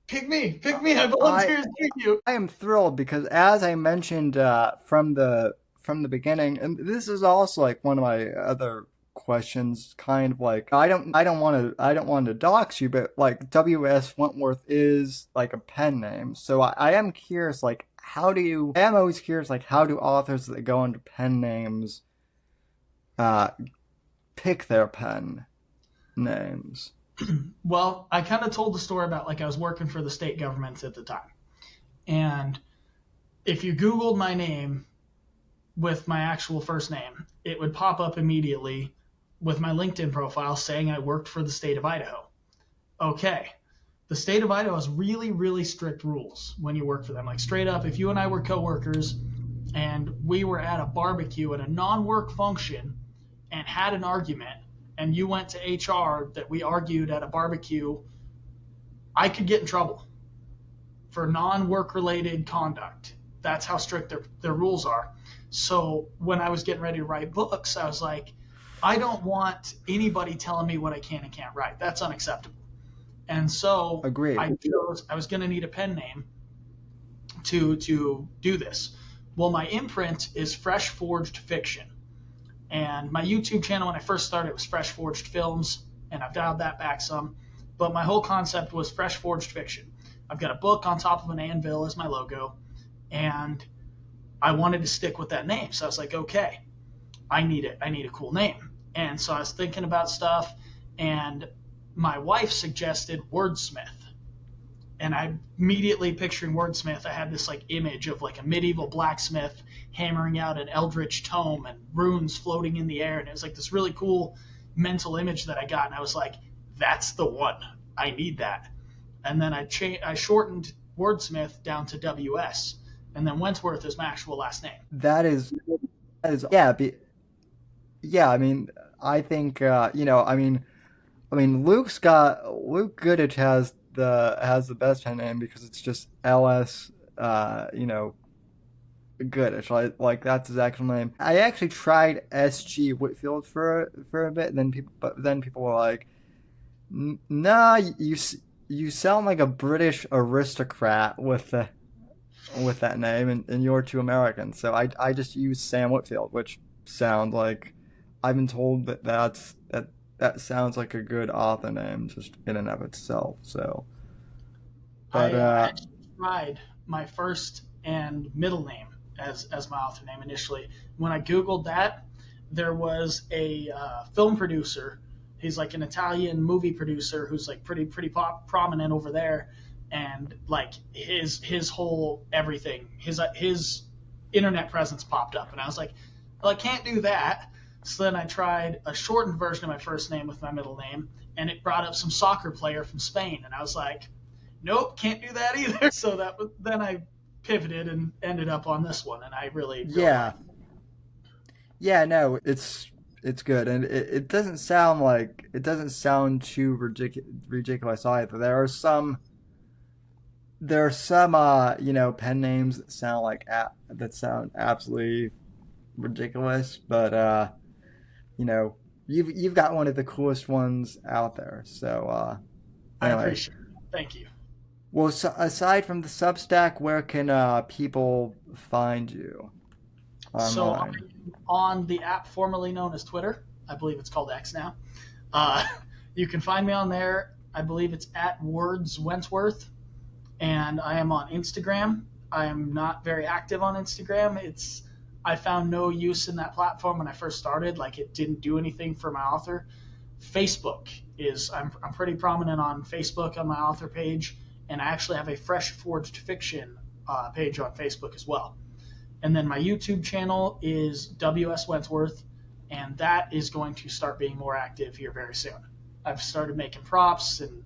pick me. I volunteer to pick you.
I am thrilled because, as I mentioned from the beginning, and this is also like one of my other questions, kind of like, I don't want to dox you, but like W.S. Wentworth is like a pen name. So I am curious, like, I am always curious, like, how do authors that go under pen names pick their pen names?
Well, I kind of told the story about, like, I was working for the state government at the time. And if you Googled my name with my actual first name, it would pop up immediately with my LinkedIn profile saying I worked for the state of Idaho. Okay. The state of Idaho has really, really strict rules when you work for them. Like, straight up, if you and I were coworkers and we were at a barbecue at a non-work function and had an argument, and you went to HR that we argued at a barbecue, I could get in trouble for non-work related conduct. That's how strict their rules are. So when I was getting ready to write books, I was like, I don't want anybody telling me what I can and can't write. That's unacceptable. And so
Agreed.
I was going to need a pen name to do this. Well, my imprint is Fresh Forged Fiction. And my YouTube channel, when I first started, was Fresh Forged Films, and I've dialed that back some. But my whole concept was Fresh Forged Fiction. I've got a book on top of an anvil as my logo, and I wanted to stick with that name. So I was like, okay, I need it. I need a cool name. And so I was thinking about stuff, and my wife suggested Wordsmith. And I immediately picturing Wordsmith, I had this like image of like a medieval blacksmith hammering out an eldritch tome and runes floating in the air. And it was like this really cool mental image that I got. And I was like, that's the one. I need that. And then I shortened Wordsmith down to WS, and then Wentworth is my actual last name.
Yeah. I mean, I think Luke Goodrich has the best pen name because it's just LS. Goodrich, like that's his actual name. I actually tried SG Whitfield for a bit, and then people were like, "Nah, you sound like a British aristocrat with that name, and you're too American." So I just used Sam Whitfield, which sounds like I've been told that sounds like a good author name just in and of itself. So, but
I actually tried my first and middle name as my author name initially. When I Googled that, there was a film producer. He's like an Italian movie producer who's like pretty prominent over there, and like his whole everything, his internet presence popped up, and I was like, well, I can't do that. So then I tried a shortened version of my first name with my middle name, and it brought up some soccer player from Spain, and I was like, nope, can't do that either. So then I pivoted and ended up on this one, and I really like it.
Yeah, no, it's good, and it doesn't sound too ridiculous either. There are some pen names that sound absolutely ridiculous, but you've got one of the coolest ones out there. So anyway.
I appreciate it. Thank you.
Well, so aside from the Substack, where can people find you online?
So I'm on the app formerly known as Twitter. I believe it's called X now. You can find me on there. I believe it's at Words Wentworth. And I am on Instagram. I am not very active on Instagram. I found no use in that platform when I first started. Like, it didn't do anything for my author. Facebook I'm pretty prominent on Facebook on my author page. And I actually have a Fresh Forged Fiction page on Facebook as well. And then my YouTube channel is WS Wentworth, and that is going to start being more active here very soon. I've started making props and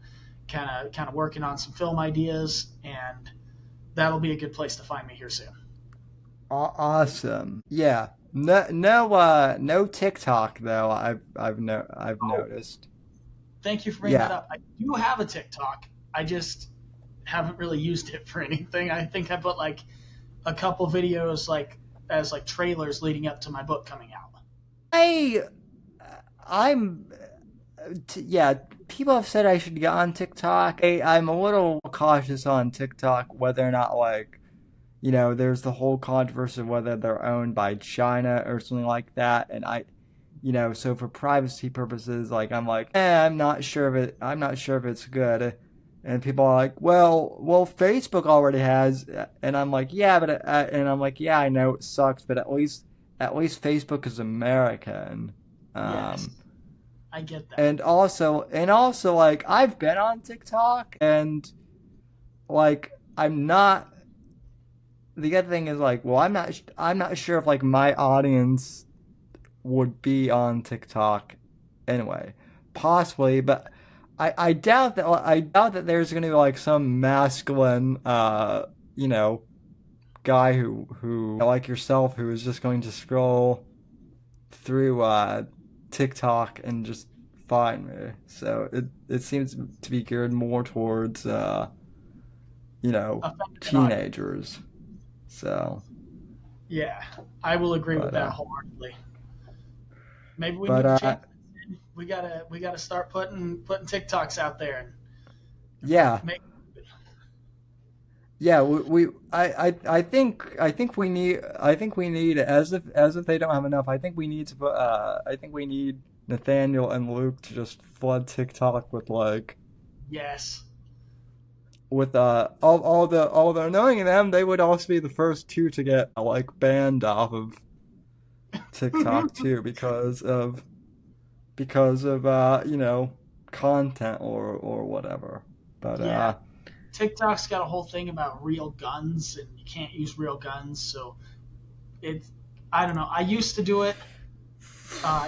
kind of working on some film ideas, and that'll be a good place to find me here soon.
Awesome. Yeah. No TikTok though. I've noticed.
Thank you for bringing that up. I do have a TikTok. I just haven't really used it for anything. I think I put like a couple videos as trailers leading up to my book coming out.
People have said I should get on TikTok. I'm a little cautious on TikTok whether or not there's the whole controversy of whether they're owned by China or something like that, and so for privacy purposes, I'm not sure if it's good. And people are like, well, Facebook already has, and I'm like, yeah, I know it sucks, but at least Facebook is American.
Yes, I get that.
And also, I've been on TikTok, and I'm not. The other thing is I'm not sure if my audience would be on TikTok anyway, possibly, but. I doubt that there's gonna be some masculine guy who like yourself who is just going to scroll through TikTok and just find me. So it seems to be geared more towards teenagers. So
yeah, I will agree with that wholeheartedly. Maybe we need to change. We gotta start putting TikToks out there.
I think we need as if they don't have enough. I think we need to put we need Nathaniel and Luke to just flood TikTok with
yes.
With although knowing them, they would also be the first two to get banned off of TikTok too because of content or whatever. But
TikTok's got a whole thing about real guns, and you can't use real guns, so I don't know. I used to do it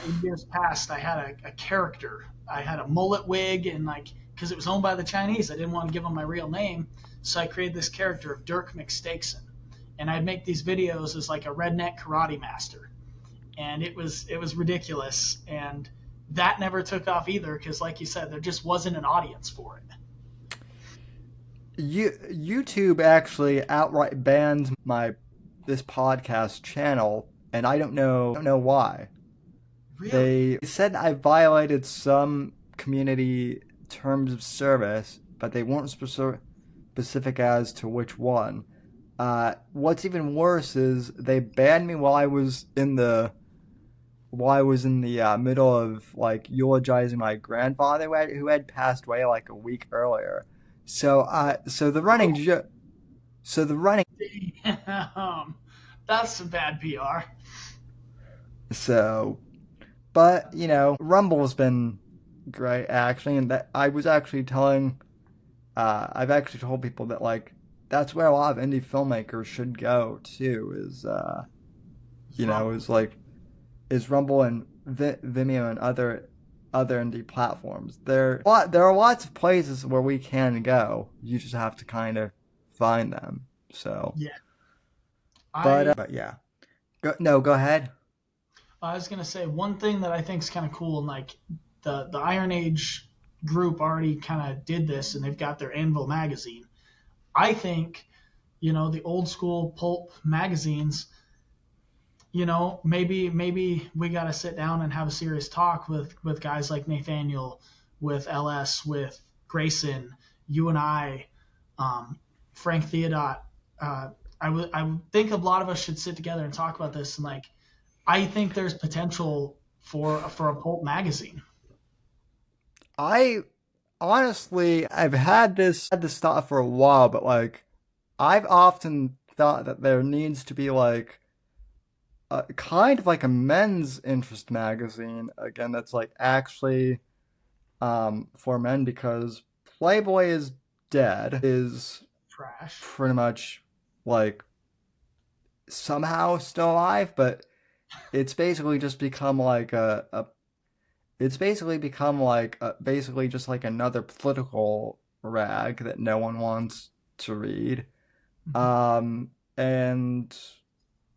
in years past. I had a character. I had a mullet wig and because it was owned by the Chinese. I didn't want to give them my real name, so I created this character of Dirk McStakeson, and I'd make these videos as like a redneck karate master, and it was ridiculous, and that never took off either because, like you said, there just wasn't an audience for it.
YouTube actually outright banned this podcast channel, and I don't know why.
Really?
They said I violated some community terms of service, but they weren't specific as to which one. What's even worse is they banned me while I was in the middle of like eulogizing my grandfather who had passed away like a week earlier. So the running
Damn. That's some bad PR.
So, but Rumble's been great actually, and that I was actually telling, I've actually told people that like that's where a lot of indie filmmakers should go too. Is Rumble and Vimeo and other indie platforms. There are lots of places where we can go. You just have to kind of find them. So
yeah.
But yeah. Go ahead.
I was gonna say one thing that I think is kind of cool, and like the Iron Age group already kind of did this, and they've got their Anvil magazine. I think, the old school pulp magazines, maybe we got to sit down and have a serious talk with guys like Nathaniel, with LS, with Grayson, you and I, Frank Theodot. I would think a lot of us should sit together and talk about this. And like, I think there's potential for a pulp magazine.
I've had this thought for a while, but like, I've often thought that there needs to be like kind of like a men's interest magazine again that's like actually for men, because Playboy is dead, is
Trash.
pretty much like somehow still alive, but it's basically just become like basically just like another political rag that no one wants to read. And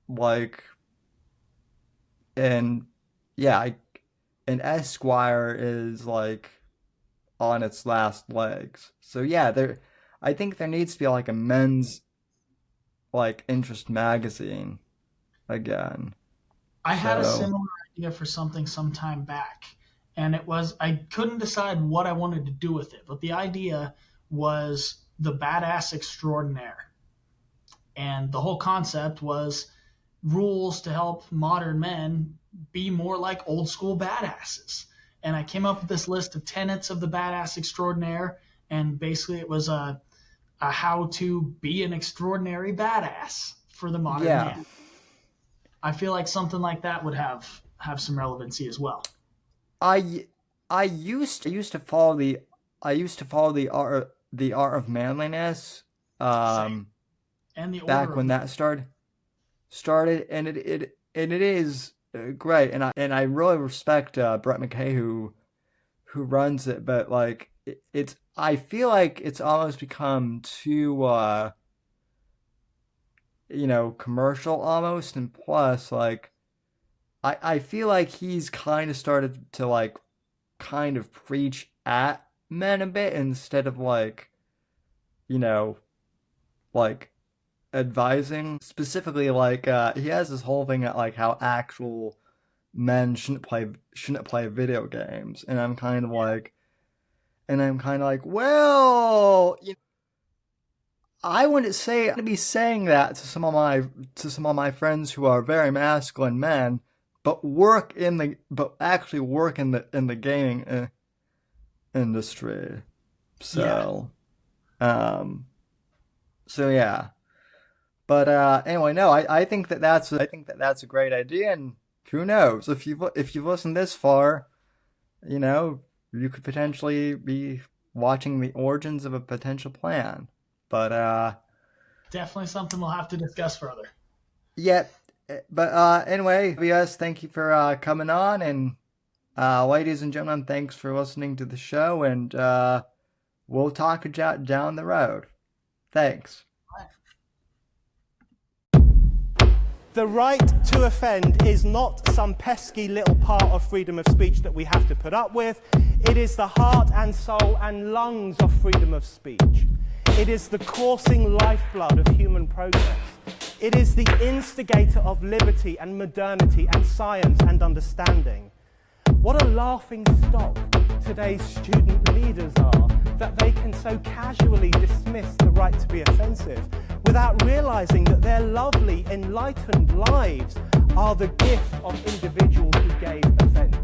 like, and yeah, and Esquire is like on its last legs. So yeah, I think there needs to be like a men's like interest magazine again.
I had a similar idea for something some time back, and I couldn't decide what I wanted to do with it, but the idea was the badass extraordinaire. And the whole concept was rules to help modern men be more like old school badasses. And I came up with this list of tenets of the badass extraordinaire, and basically it was a how to be an extraordinary badass for the modern man. I feel like something like that would have some relevancy as well.
I used to follow the art of manliness.
And the
back
order
when that started, and it is great, and I really respect Brett McKay who runs it, but like I feel like it's almost become too commercial almost, and plus like I feel like he's kind of started to like kind of preach at men a bit instead of like like advising. Specifically, like he has this whole thing at like how actual men shouldn't play video games, and I'm kind of like well, I wouldn't say I'd be saying that to some of my friends who are very masculine men, but actually work in the gaming industry. So yeah. But anyway, no, I think that's a great idea, and who knows, if you've listened this far, you could potentially be watching the origins of a potential plan. But
definitely something we'll have to discuss further.
Yeah, but anyway, yes, thank you for coming on, and ladies and gentlemen, thanks for listening to the show, and we'll talk down the road. Thanks.
The right to offend is not some pesky little part of freedom of speech that we have to put up with. It is the heart and soul and lungs of freedom of speech. It is the coursing lifeblood of human progress. It is the instigator of liberty and modernity and science and understanding. What a laughing stock today's student leaders are, that they can so casually dismiss the right to be offensive without realizing that their lovely, enlightened lives are the gift of individuals who gave offense.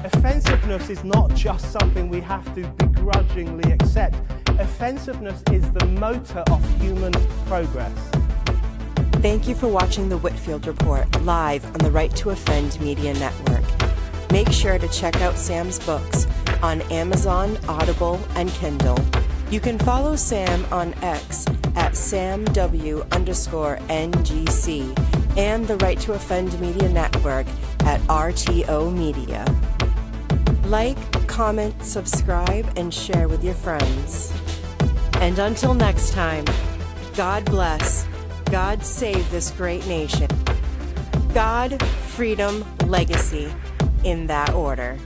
Offensiveness is not just something we have to begrudgingly accept. Offensiveness is the motor of human progress.
Thank you for watching the Whitfield Report live on the Right to Offend Media Network. Make sure to check out Sam's books on Amazon, Audible, and Kindle. You can follow Sam on X at SamW_NGC and the Right to Offend Media Network at RTO Media. Like, comment, subscribe, and share with your friends. And until next time, God bless, God save this great nation. God, freedom, legacy, in that order.